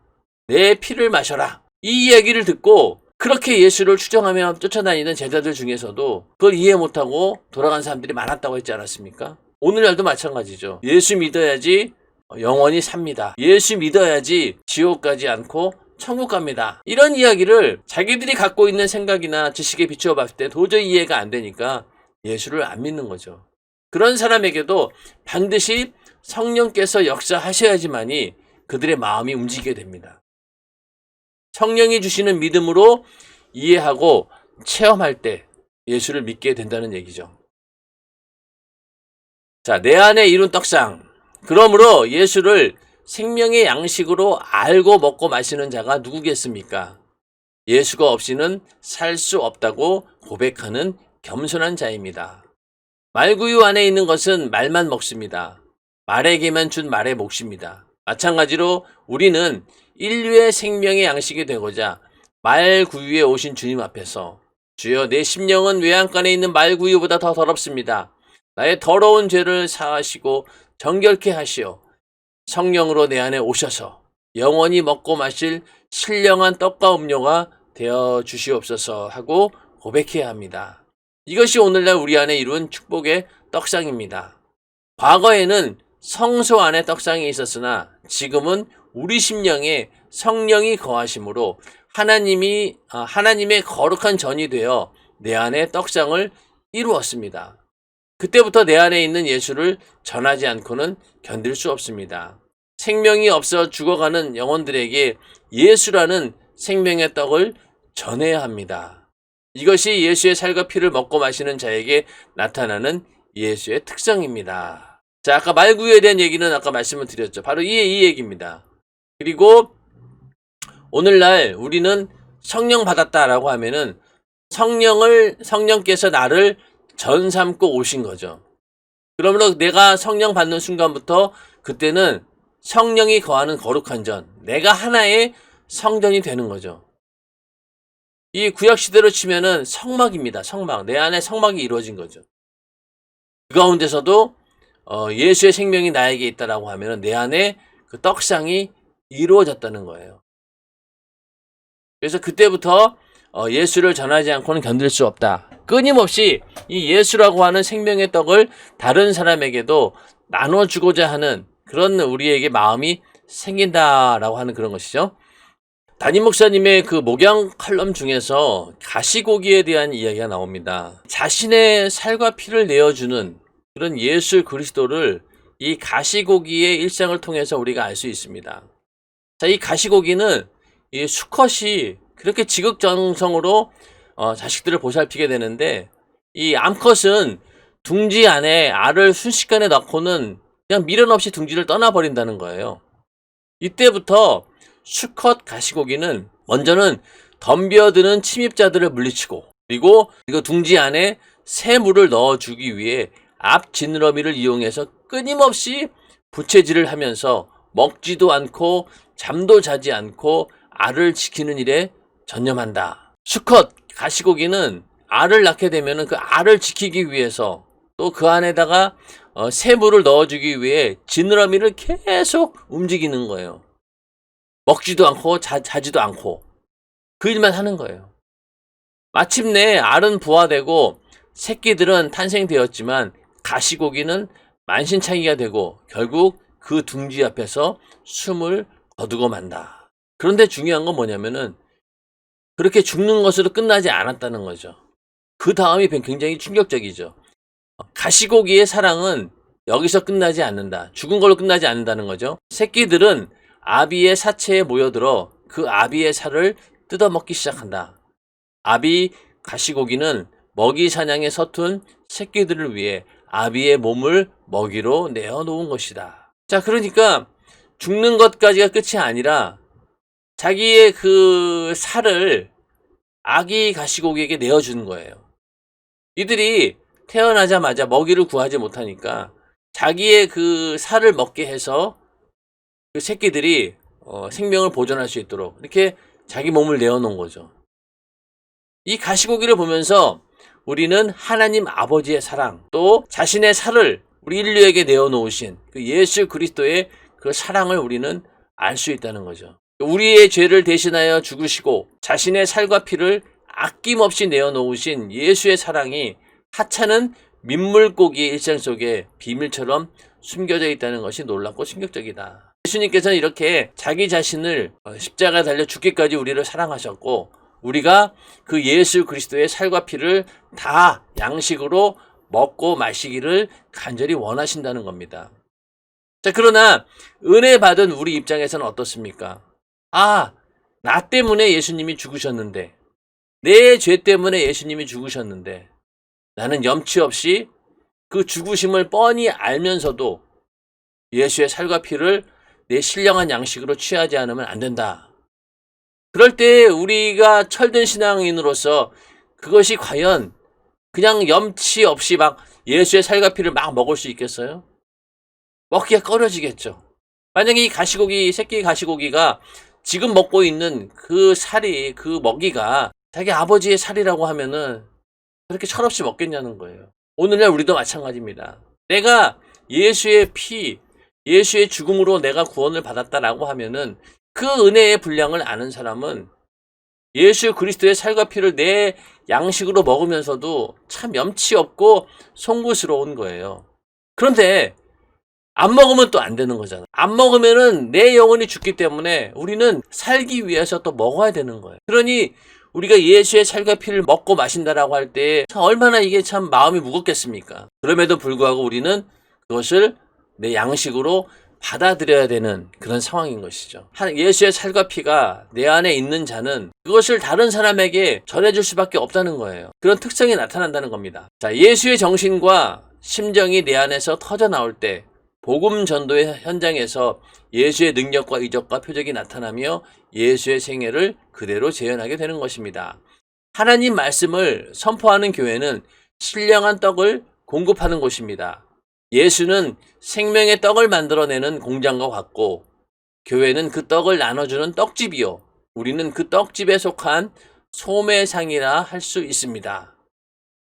내 피를 마셔라, 이 이야기를 듣고 그렇게 예수를 추정하며 쫓아다니는 제자들 중에서도 그걸 이해 못하고 돌아간 사람들이 많았다고 했지 않았습니까? 오늘날도 마찬가지죠. 예수 믿어야지 영원히 삽니다. 예수 믿어야지 지옥 가지 않고 천국 갑니다. 이런 이야기를 자기들이 갖고 있는 생각이나 지식에 비추어 봤을 때 도저히 이해가 안 되니까 예수를 안 믿는 거죠. 그런 사람에게도 반드시 성령께서 역사하셔야지만이 그들의 마음이 움직이게 됩니다. 성령이 주시는 믿음으로 이해하고 체험할 때 예수를 믿게 된다는 얘기죠. 자, 내 안에 이룬 떡상. 그러므로 예수를 생명의 양식으로 알고 먹고 마시는 자가 누구겠습니까? 예수가 없이는 살 수 없다고 고백하는 겸손한 자입니다. 말구유 안에 있는 것은 말만 먹습니다. 말에게만 준 말의 몫입니다. 마찬가지로 우리는 인류의 생명의 양식이 되고자 말구유에 오신 주님 앞에서 주여 내 심령은 외양간에 있는 말구유보다 더 더럽습니다. 나의 더러운 죄를 사하시고 정결케 하시어 성령으로 내 안에 오셔서 영원히 먹고 마실 신령한 떡과 음료가 되어 주시옵소서 하고 고백해야 합니다. 이것이 오늘날 우리 안에 이룬 축복의 떡상입니다. 과거에는 성소 안에 떡상이 있었으나 지금은 우리 심령에 성령이 거하심으로 하나님의 거룩한 전이 되어 내 안에 떡상을 이루었습니다. 그때부터 내 안에 있는 예수를 전하지 않고는 견딜 수 없습니다. 생명이 없어 죽어가는 영혼들에게 예수라는 생명의 떡을 전해야 합니다. 이것이 예수의 살과 피를 먹고 마시는 자에게 나타나는 예수의 특성입니다. 자, 아까 말구유에 대한 얘기는 아까 말씀을 드렸죠. 바로 이 얘기입니다. 그리고 오늘날 우리는 성령 받았다라고 하면은 성령께서 나를 전 삼고 오신 거죠. 그러므로 내가 성령 받는 순간부터 그때는 성령이 거하는 거룩한 전, 내가 하나의 성전이 되는 거죠. 이 구약시대로 치면은 성막입니다. 성막. 내 안에 성막이 이루어진 거죠. 그 가운데서도 예수의 생명이 나에게 있다라고 하면은 내 안에 그 떡상이 이루어졌다는 거예요. 그래서 그때부터 예수를 전하지 않고는 견딜 수 없다. 끊임없이 이 예수라고 하는 생명의 떡을 다른 사람에게도 나눠주고자 하는 그런 우리에게 마음이 생긴다라고 하는 그런 것이죠. 담임 목사님의 그 목양 칼럼 중에서 가시고기에 대한 이야기가 나옵니다. 자신의 살과 피를 내어주는 그런 예수 그리스도를 이 가시고기의 일상을 통해서 우리가 알 수 있습니다. 자, 이 가시고기는 이 수컷이 그렇게 지극정성으로 자식들을 보살피게 되는데, 이 암컷은 둥지 안에 알을 순식간에 넣고는 그냥 미련 없이 둥지를 떠나버린다는 거예요. 이때부터 수컷 가시고기는 먼저는 덤벼드는 침입자들을 물리치고, 그리고 이거 둥지 안에 새물을 넣어주기 위해 앞 지느러미를 이용해서 끊임없이 부채질을 하면서 먹지도 않고 잠도 자지 않고 알을 지키는 일에 전념한다. 수컷 가시고기는 알을 낳게 되면 그 알을 지키기 위해서 또 그 안에다가 새물을 넣어주기 위해 지느러미를 계속 움직이는 거예요. 먹지도 않고 자지도 않고 그 일만 하는 거예요. 마침내 알은 부화되고 새끼들은 탄생되었지만 가시고기는 만신창이가 되고 결국 그 둥지 앞에서 숨을 거두고 만다. 그런데 중요한 건 뭐냐면은 그렇게 죽는 것으로 끝나지 않았다는 거죠. 그 다음이 굉장히 충격적이죠. 가시고기의 사랑은 여기서 끝나지 않는다. 죽은 걸로 끝나지 않는다는 거죠. 새끼들은 아비의 사체에 모여들어 그 아비의 살을 뜯어먹기 시작한다. 아비 가시고기는 먹이 사냥에 서툰 새끼들을 위해 아비의 몸을 먹이로 내어놓은 것이다. 자, 그러니까 죽는 것까지가 끝이 아니라 자기의 그 살을 아기 가시고기에게 내어주는 거예요. 이들이 태어나자마자 먹이를 구하지 못하니까 자기의 그 살을 먹게 해서 그 새끼들이 생명을 보존할 수 있도록 이렇게 자기 몸을 내어놓은 거죠. 이 가시고기를 보면서 우리는 하나님 아버지의 사랑, 또 자신의 살을 우리 인류에게 내어놓으신 그 예수 그리스도의 그 사랑을 우리는 알 수 있다는 거죠. 우리의 죄를 대신하여 죽으시고 자신의 살과 피를 아낌없이 내어놓으신 예수의 사랑이 하찮은 민물고기의 일상 속에 비밀처럼 숨겨져 있다는 것이 놀랍고 충격적이다. 예수님께서는 이렇게 자기 자신을 십자가에 달려 죽기까지 우리를 사랑하셨고, 우리가 그 예수 그리스도의 살과 피를 다 양식으로 먹고 마시기를 간절히 원하신다는 겁니다. 자, 그러나 은혜 받은 우리 입장에서는 어떻습니까? 나 때문에 예수님이 죽으셨는데, 내 죄 때문에 예수님이 죽으셨는데, 나는 염치 없이 그 죽으심을 뻔히 알면서도 예수의 살과 피를 내 신령한 양식으로 취하지 않으면 안 된다. 그럴 때 우리가 철든 신앙인으로서 그것이 과연 그냥 염치 없이 막 예수의 살과 피를 막 먹을 수 있겠어요? 먹기가 꺼려지겠죠. 만약에 이 가시고기, 새끼 가시고기가 지금 먹고 있는 그 살이, 그 먹이가 자기 아버지의 살이라고 하면은 그렇게 철없이 먹겠냐는 거예요. 오늘날 우리도 마찬가지입니다. 내가 예수의 피, 예수의 죽음으로 내가 구원을 받았다라고 하면은 그 은혜의 분량을 아는 사람은 예수 그리스도의 살과 피를 내 양식으로 먹으면서도 참 염치 없고 송구스러운 거예요. 그런데 안 먹으면 또 안 되는 거잖아. 안 먹으면은 내 영혼이 죽기 때문에 우리는 살기 위해서 또 먹어야 되는 거예요. 그러니 우리가 예수의 살과 피를 먹고 마신다라고 할 때 얼마나 이게 참 마음이 무겁겠습니까? 그럼에도 불구하고 우리는 그것을 내 양식으로 받아들여야 되는 그런 상황인 것이죠. 예수의 살과 피가 내 안에 있는 자는 그것을 다른 사람에게 전해줄 수밖에 없다는 거예요. 그런 특성이 나타난다는 겁니다. 자, 예수의 정신과 심정이 내 안에서 터져 나올 때 복음 전도의 현장에서 예수의 능력과 이적과 표적이 나타나며 예수의 생애를 그대로 재현하게 되는 것입니다. 하나님 말씀을 선포하는 교회는 신령한 떡을 공급하는 곳입니다. 예수는 생명의 떡을 만들어내는 공장과 같고 교회는 그 떡을 나눠주는 떡집이요. 우리는 그 떡집에 속한 소매상이라 할 수 있습니다.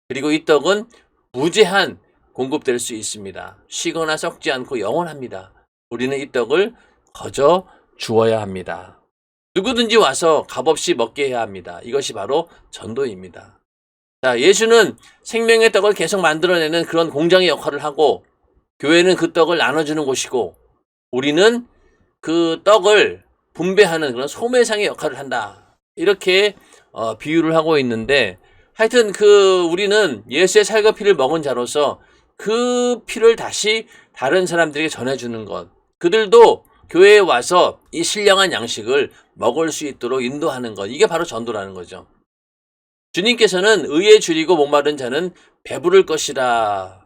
그리고 이 떡은 무제한 공급될 수 있습니다. 쉬거나 썩지 않고 영원합니다. 우리는 이 떡을 거저 주어야 합니다. 누구든지 와서 값없이 먹게 해야 합니다. 이것이 바로 전도입니다. 자, 예수는 생명의 떡을 계속 만들어내는 그런 공장의 역할을 하고 교회는 그 떡을 나눠주는 곳이고 우리는 그 떡을 분배하는 그런 소매상의 역할을 한다. 이렇게 비유를 하고 있는데 하여튼 우리는 예수의 살과 피를 먹은 자로서 그 피를 다시 다른 사람들에게 전해주는 것. 그들도 교회에 와서 이 신령한 양식을 먹을 수 있도록 인도하는 것. 이게 바로 전도라는 거죠. 주님께서는 의에 줄이고 목마른 자는 배부를 것이라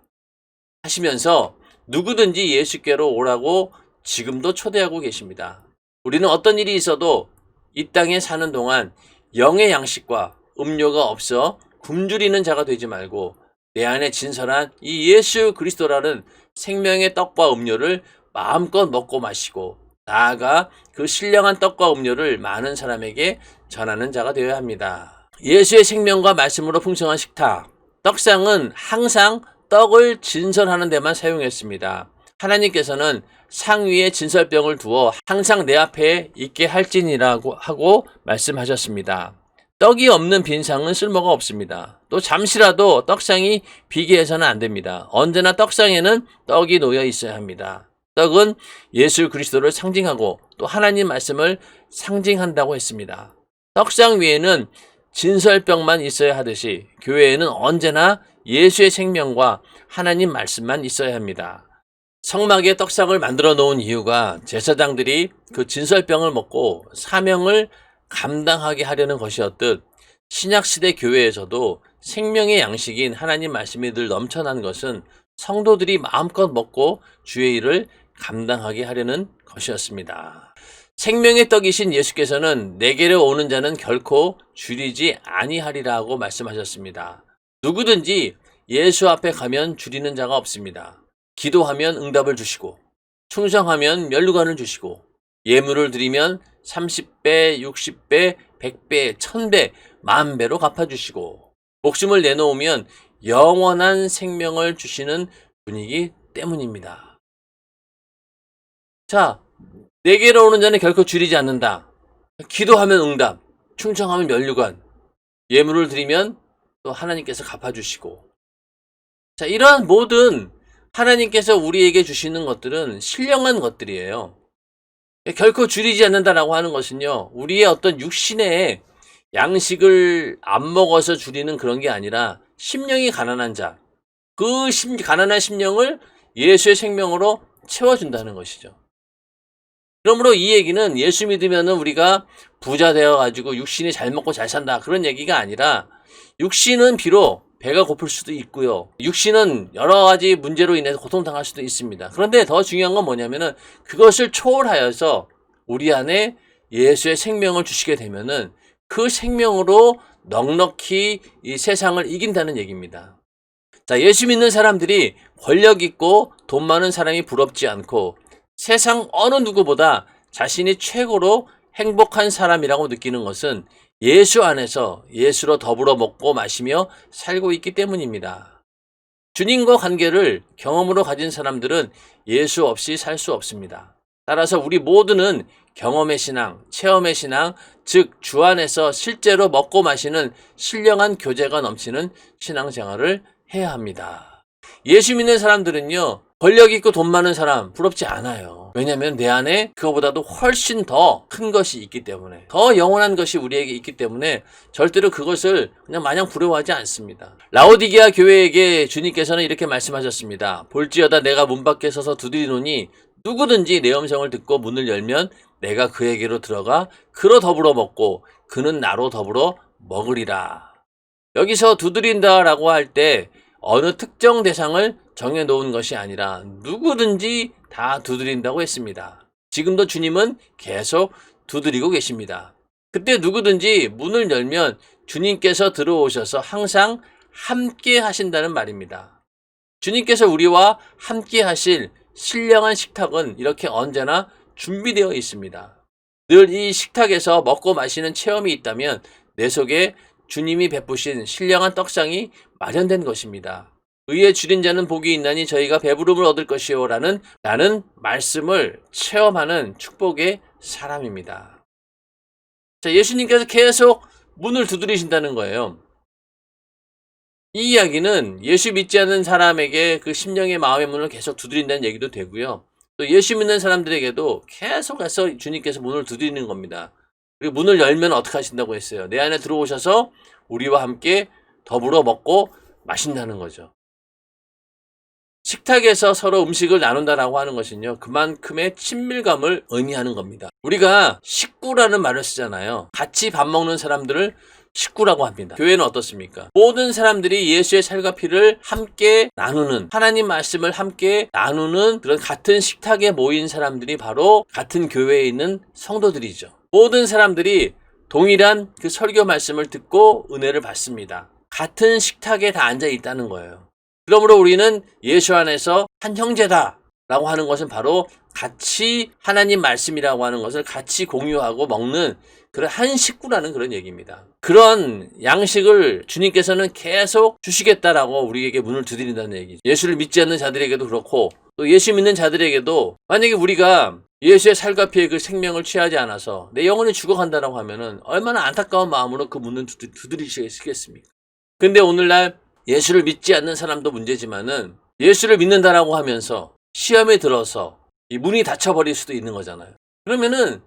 하시면서 누구든지 예수께로 오라고 지금도 초대하고 계십니다. 우리는 어떤 일이 있어도 이 땅에 사는 동안 영의 양식과 음료가 없어 굶주리는 자가 되지 말고 내 안에 진설한 이 예수 그리스도라는 생명의 떡과 음료를 마음껏 먹고 마시고 나아가 그 신령한 떡과 음료를 많은 사람에게 전하는 자가 되어야 합니다. 예수의 생명과 말씀으로 풍성한 식탁, 떡상은 항상 떡을 진설하는 데만 사용했습니다. 하나님께서는 상 위에 진설병을 두어 항상 내 앞에 있게 할지니라고 하고 말씀하셨습니다. 떡이 없는 빈 상은 쓸모가 없습니다. 또 잠시라도 떡상이 비게 해서는 안 됩니다. 언제나 떡상에는 떡이 놓여 있어야 합니다. 떡은 예수 그리스도를 상징하고 또 하나님 말씀을 상징한다고 했습니다. 떡상 위에는 진설병만 있어야 하듯이 교회에는 언제나 예수의 생명과 하나님 말씀만 있어야 합니다. 성막에 떡상을 만들어 놓은 이유가 제사장들이 그 진설병을 먹고 사명을 감당하게 하려는 것이었듯 신약시대 교회에서도 생명의 양식인 하나님 말씀이 늘 넘쳐난 것은 성도들이 마음껏 먹고 주의 일을 감당하게 하려는 것이었습니다. 생명의 떡이신 예수께서는 내게로 오는 자는 결코 줄이지 아니하리라고 말씀하셨습니다. 누구든지 예수 앞에 가면 줄이는 자가 없습니다. 기도하면 응답을 주시고 충성하면 면류관을 주시고 예물을 드리면 30배, 60배, 100배, 1000배, 10,000배로 갚아주시고 목숨을 내놓으면 영원한 생명을 주시는 분이기 때문입니다. 자, 내게로 오는 자는 결코 줄이지 않는다. 기도하면 응답, 충성하면 면류관, 예물을 드리면 또 하나님께서 갚아주시고 자, 이러한 모든 하나님께서 우리에게 주시는 것들은 신령한 것들이에요. 결코 줄이지 않는다라고 하는 것은요, 우리의 어떤 육신의 양식을 안 먹어서 줄이는 그런 게 아니라 심령이 가난한 자, 그 가난한 심령을 예수의 생명으로 채워준다는 것이죠. 그러므로 이 얘기는 예수 믿으면은 우리가 부자 되어가지고 육신이 잘 먹고 잘 산다 그런 얘기가 아니라 육신은 비록 배가 고플 수도 있고요. 육신은 여러 가지 문제로 인해서 고통당할 수도 있습니다. 그런데 더 중요한 건 뭐냐면은 그것을 초월하여서 우리 안에 예수의 생명을 주시게 되면은 그 생명으로 넉넉히 이 세상을 이긴다는 얘기입니다. 자, 예수 믿는 사람들이 권력 있고 돈 많은 사람이 부럽지 않고 세상 어느 누구보다 자신이 최고로 행복한 사람이라고 느끼는 것은 예수 안에서 예수로 더불어 먹고 마시며 살고 있기 때문입니다. 주님과 관계를 경험으로 가진 사람들은 예수 없이 살 수 없습니다. 따라서 우리 모두는 경험의 신앙, 체험의 신앙, 즉 주 안에서 실제로 먹고 마시는 신령한 교제가 넘치는 신앙생활을 해야 합니다. 예수 믿는 사람들은요, 권력 있고 돈 많은 사람 부럽지 않아요. 왜냐하면 내 안에 그거보다도 훨씬 더 큰 것이 있기 때문에, 더 영원한 것이 우리에게 있기 때문에 절대로 그것을 그냥 마냥 부러워하지 않습니다. 라오디게아 교회에게 주님께서는 이렇게 말씀하셨습니다. 볼지어다 내가 문 밖에 서서 두드리노니 누구든지 내 음성을 듣고 문을 열면 내가 그에게로 들어가 그로 더불어 먹고 그는 나로 더불어 먹으리라. 여기서 두드린다라고 할 때 어느 특정 대상을 정해놓은 것이 아니라 누구든지 다 두드린다고 했습니다. 지금도 주님은 계속 두드리고 계십니다. 그때 누구든지 문을 열면 주님께서 들어오셔서 항상 함께 하신다는 말입니다. 주님께서 우리와 함께 하실 신령한 식탁은 이렇게 언제나 준비되어 있습니다. 늘 이 식탁에서 먹고 마시는 체험이 있다면 내 속에 주님이 베푸신 신령한 떡상이 마련된 것입니다. 의에 줄인 자는 복이 있나니 저희가 배부름을 얻을 것이요 라는 말씀을 체험하는 축복의 사람입니다. 자, 예수님께서 계속 문을 두드리신다는 거예요. 이 이야기는 예수 믿지 않는 사람에게 그 심령의 마음의 문을 계속 두드린다는 얘기도 되고요. 또 예수 믿는 사람들에게도 계속해서 주님께서 문을 두드리는 겁니다. 그리고 문을 열면 어떻게 하신다고 했어요? 내 안에 들어오셔서 우리와 함께 더불어 먹고 마신다는 거죠. 식탁에서 서로 음식을 나눈다라고 하는 것은요, 그만큼의 친밀감을 의미하는 겁니다. 우리가 식구라는 말을 쓰잖아요. 같이 밥 먹는 사람들을 식구라고 합니다. 교회는 어떻습니까? 모든 사람들이 예수의 살과 피를 함께 나누는, 하나님 말씀을 함께 나누는 그런 같은 식탁에 모인 사람들이 바로 같은 교회에 있는 성도들이죠. 모든 사람들이 동일한 그 설교 말씀을 듣고 은혜를 받습니다. 같은 식탁에 다 앉아 있다는 거예요. 그러므로 우리는 예수 안에서 한 형제다 라고 하는 것은 바로 같이 하나님 말씀이라고 하는 것을 같이 공유하고 먹는 그런 한 식구라는 그런 얘기입니다. 그런 양식을 주님께서는 계속 주시겠다라고 우리에게 문을 두드린다는 얘기죠. 예수를 믿지 않는 자들에게도 그렇고 또 예수 믿는 자들에게도 만약에 우리가 예수의 살과 피의 그 생명을 취하지 않아서 내 영혼이 죽어간다라고 하면은 얼마나 안타까운 마음으로 그 문을 두드리시겠습니까? 근데 오늘날 예수를 믿지 않는 사람도 문제지만은 예수를 믿는다라고 하면서 시험에 들어서 이 문이 닫혀버릴 수도 있는 거잖아요. 그러면은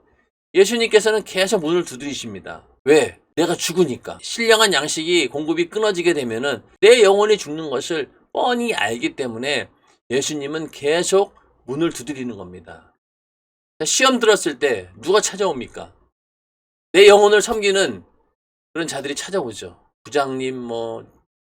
예수님께서는 계속 문을 두드리십니다. 왜? 내가 죽으니까. 신령한 양식이 공급이 끊어지게 되면은 내 영혼이 죽는 것을 뻔히 알기 때문에 예수님은 계속 문을 두드리는 겁니다. 시험 들었을 때 누가 찾아옵니까? 내 영혼을 섬기는 그런 자들이 찾아오죠. 부장님,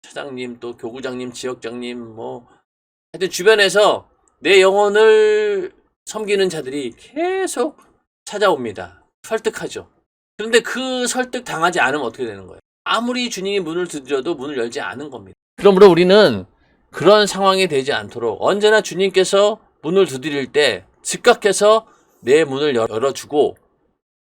차장님, 또 교구장님, 지역장님, 하여튼 주변에서 내 영혼을 섬기는 자들이 계속 찾아옵니다. 설득하죠. 그런데 그 설득 당하지 않으면 어떻게 되는 거예요? 아무리 주님이 문을 두드려도 문을 열지 않은 겁니다. 그러므로 우리는 그런 상황이 되지 않도록 언제나 주님께서 문을 두드릴 때 즉각해서 내 문을 열어주고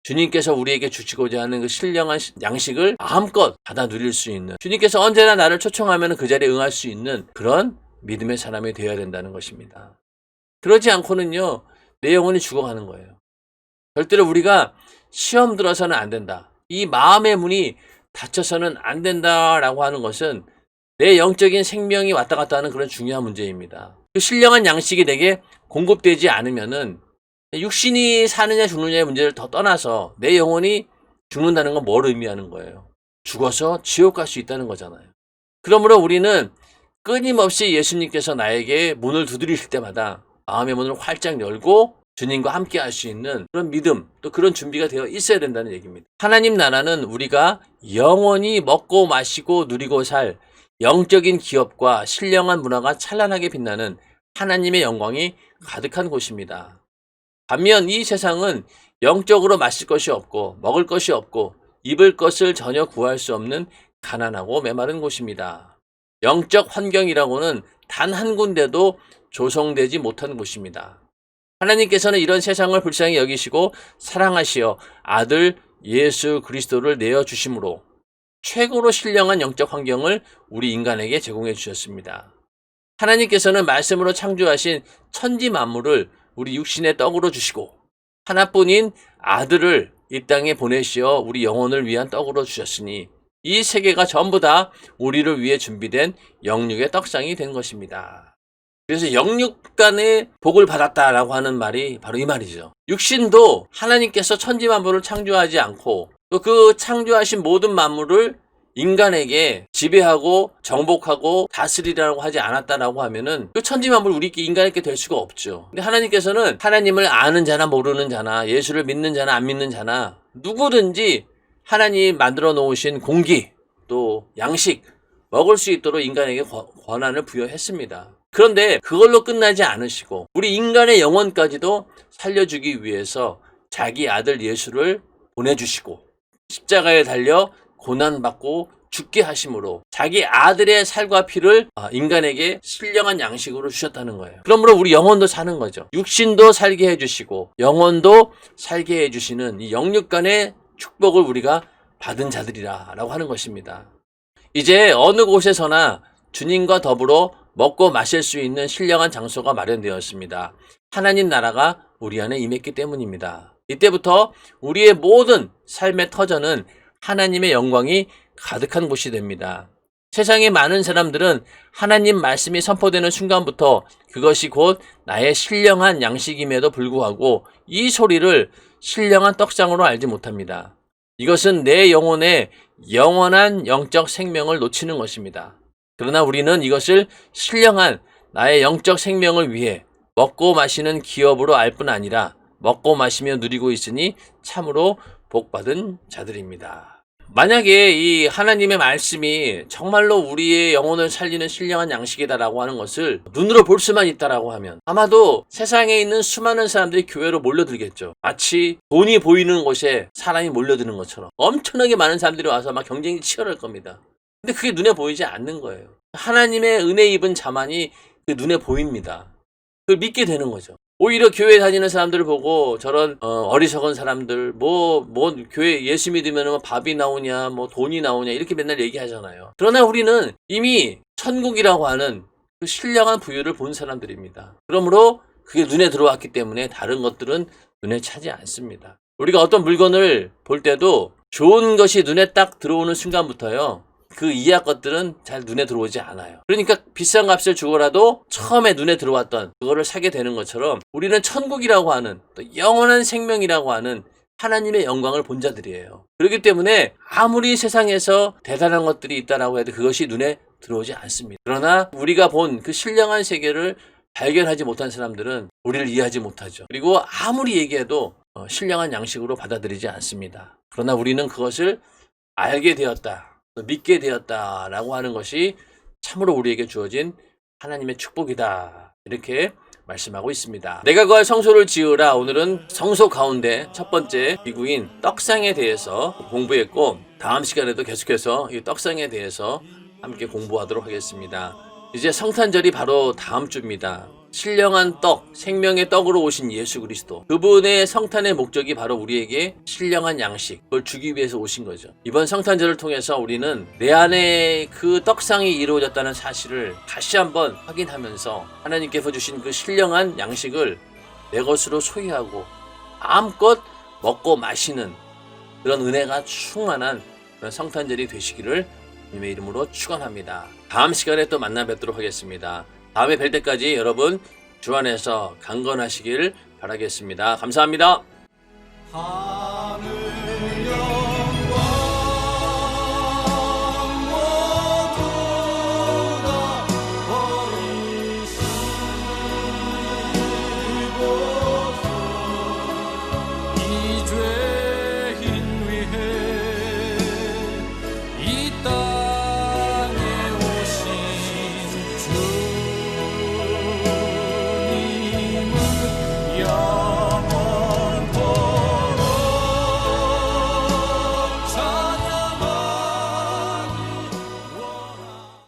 주님께서 우리에게 주시고자 하는 그 신령한 양식을 마음껏 받아 누릴 수 있는, 주님께서 언제나 나를 초청하면 그 자리에 응할 수 있는 그런 믿음의 사람이 되어야 된다는 것입니다. 그러지 않고는요, 내 영혼이 죽어가는 거예요. 절대로 우리가 시험 들어서는 안 된다, 이 마음의 문이 닫혀서는 안 된다라고 하는 것은 내 영적인 생명이 왔다 갔다 하는 그런 중요한 문제입니다. 그 신령한 양식이 내게 공급되지 않으면은 육신이 사느냐 죽느냐의 문제를 더 떠나서 내 영혼이 죽는다는 건 뭘 의미하는 거예요? 죽어서 지옥 갈 수 있다는 거잖아요. 그러므로 우리는 끊임없이 예수님께서 나에게 문을 두드리실 때마다 마음의 문을 활짝 열고 주님과 함께 할 수 있는 그런 믿음, 또 그런 준비가 되어 있어야 된다는 얘기입니다. 하나님 나라는 우리가 영원히 먹고 마시고 누리고 살 영적인 기업과 신령한 문화가 찬란하게 빛나는 하나님의 영광이 가득한 곳입니다. 반면 이 세상은 영적으로 마실 것이 없고 먹을 것이 없고 입을 것을 전혀 구할 수 없는 가난하고 메마른 곳입니다. 영적 환경이라고는 단 한 군데도 조성되지 못한 곳입니다. 하나님께서는 이런 세상을 불쌍히 여기시고 사랑하시어 아들 예수 그리스도를 내어주심으로 최고로 신령한 영적 환경을 우리 인간에게 제공해 주셨습니다. 하나님께서는 말씀으로 창조하신 천지 만물을 우리 육신의 떡으로 주시고 하나뿐인 아들을 이 땅에 보내시어 우리 영혼을 위한 떡으로 주셨으니 이 세계가 전부 다 우리를 위해 준비된 영육의 떡상이 된 것입니다. 그래서 영육간의 복을 받았다라고 하는 말이 바로 이 말이죠. 육신도 하나님께서 천지 만물을 창조하지 않고 또 그 창조하신 모든 만물을 인간에게 지배하고 정복하고 다스리라고 하지 않았다라고 하면은 그 천지 만물 우리 인간에게 될 수가 없죠. 근데 하나님께서는 하나님을 아는 자나 모르는 자나 예수를 믿는 자나 안 믿는 자나 누구든지 하나님 만들어 놓으신 공기 또 양식 먹을 수 있도록 인간에게 권한을 부여했습니다. 그런데 그걸로 끝나지 않으시고 우리 인간의 영혼까지도 살려주기 위해서 자기 아들 예수를 보내주시고 십자가에 달려 고난받고 죽게 하심으로 자기 아들의 살과 피를 인간에게 신령한 양식으로 주셨다는 거예요. 그러므로 우리 영혼도 사는 거죠. 육신도 살게 해주시고 영혼도 살게 해주시는 이 영육간의 축복을 우리가 받은 자들이라고 하는 것입니다. 이제 어느 곳에서나 주님과 더불어 먹고 마실 수 있는 신령한 장소가 마련되었습니다. 하나님 나라가 우리 안에 임했기 때문입니다. 이때부터 우리의 모든 삶의 터전은 하나님의 영광이 가득한 곳이 됩니다. 세상의 많은 사람들은 하나님 말씀이 선포되는 순간부터 그것이 곧 나의 신령한 양식임에도 불구하고 이 소리를 신령한 떡상으로 알지 못합니다. 이것은 내 영혼의 영원한 영적 생명을 놓치는 것입니다. 그러나 우리는 이것을 신령한 나의 영적 생명을 위해 먹고 마시는 기업으로 알 뿐 아니라 먹고 마시며 누리고 있으니 참으로 복받은 자들입니다. 만약에 이 하나님의 말씀이 정말로 우리의 영혼을 살리는 신령한 양식이다라고 하는 것을 눈으로 볼 수만 있다라고 하면 아마도 세상에 있는 수많은 사람들이 교회로 몰려들겠죠. 마치 돈이 보이는 곳에 사람이 몰려드는 것처럼 엄청나게 많은 사람들이 와서 막 경쟁이 치열할 겁니다. 근데 그게 눈에 보이지 않는 거예요. 하나님의 은혜 입은 자만이 그 눈에 보입니다. 그걸 믿게 되는 거죠. 오히려 교회 다니는 사람들을 보고 저런 어리석은 사람들 뭐 교회 예수 믿으면 뭐 밥이 나오냐 뭐 돈이 나오냐 이렇게 맨날 얘기하잖아요. 그러나 우리는 이미 천국이라고 하는 그 신령한 부유를 본 사람들입니다. 그러므로 그게 눈에 들어왔기 때문에 다른 것들은 눈에 차지 않습니다. 우리가 어떤 물건을 볼 때도 좋은 것이 눈에 딱 들어오는 순간부터요. 그 이하 것들은 잘 눈에 들어오지 않아요. 그러니까 비싼 값을 주고라도 처음에 눈에 들어왔던 그거를 사게 되는 것처럼 우리는 천국이라고 하는 또 영원한 생명이라고 하는 하나님의 영광을 본 자들이에요. 그렇기 때문에 아무리 세상에서 대단한 것들이 있다라고 해도 그것이 눈에 들어오지 않습니다. 그러나 우리가 본 그 신령한 세계를 발견하지 못한 사람들은 우리를 이해하지 못하죠. 그리고 아무리 얘기해도 신령한 양식으로 받아들이지 않습니다. 그러나 우리는 그것을 알게 되었다. 믿게 되었다라고 하는 것이 참으로 우리에게 주어진 하나님의 축복이다. 이렇게 말씀하고 있습니다. 내가 거할 성소를 지으라. 오늘은 성소 가운데 첫 번째 기구인 떡상에 대해서 공부했고 다음 시간에도 계속해서 이 떡상에 대해서 함께 공부하도록 하겠습니다. 이제 성탄절이 바로 다음 주입니다. 신령한 떡, 생명의 떡으로 오신 예수 그리스도. 그분의 성탄의 목적이 바로 우리에게 신령한 양식, 그걸 주기 위해서 오신 거죠. 이번 성탄절을 통해서 우리는 내 안에 그 떡상이 이루어졌다는 사실을 다시 한번 확인하면서 하나님께서 주신 그 신령한 양식을 내 것으로 소유하고 마음껏 먹고 마시는 그런 은혜가 충만한 그런 성탄절이 되시기를 주님의 이름으로 축원합니다. 다음 시간에 또 만나 뵙도록 하겠습니다. 다음에 뵐 때까지 여러분 주 안에서 강건하시길 바라겠습니다. 감사합니다.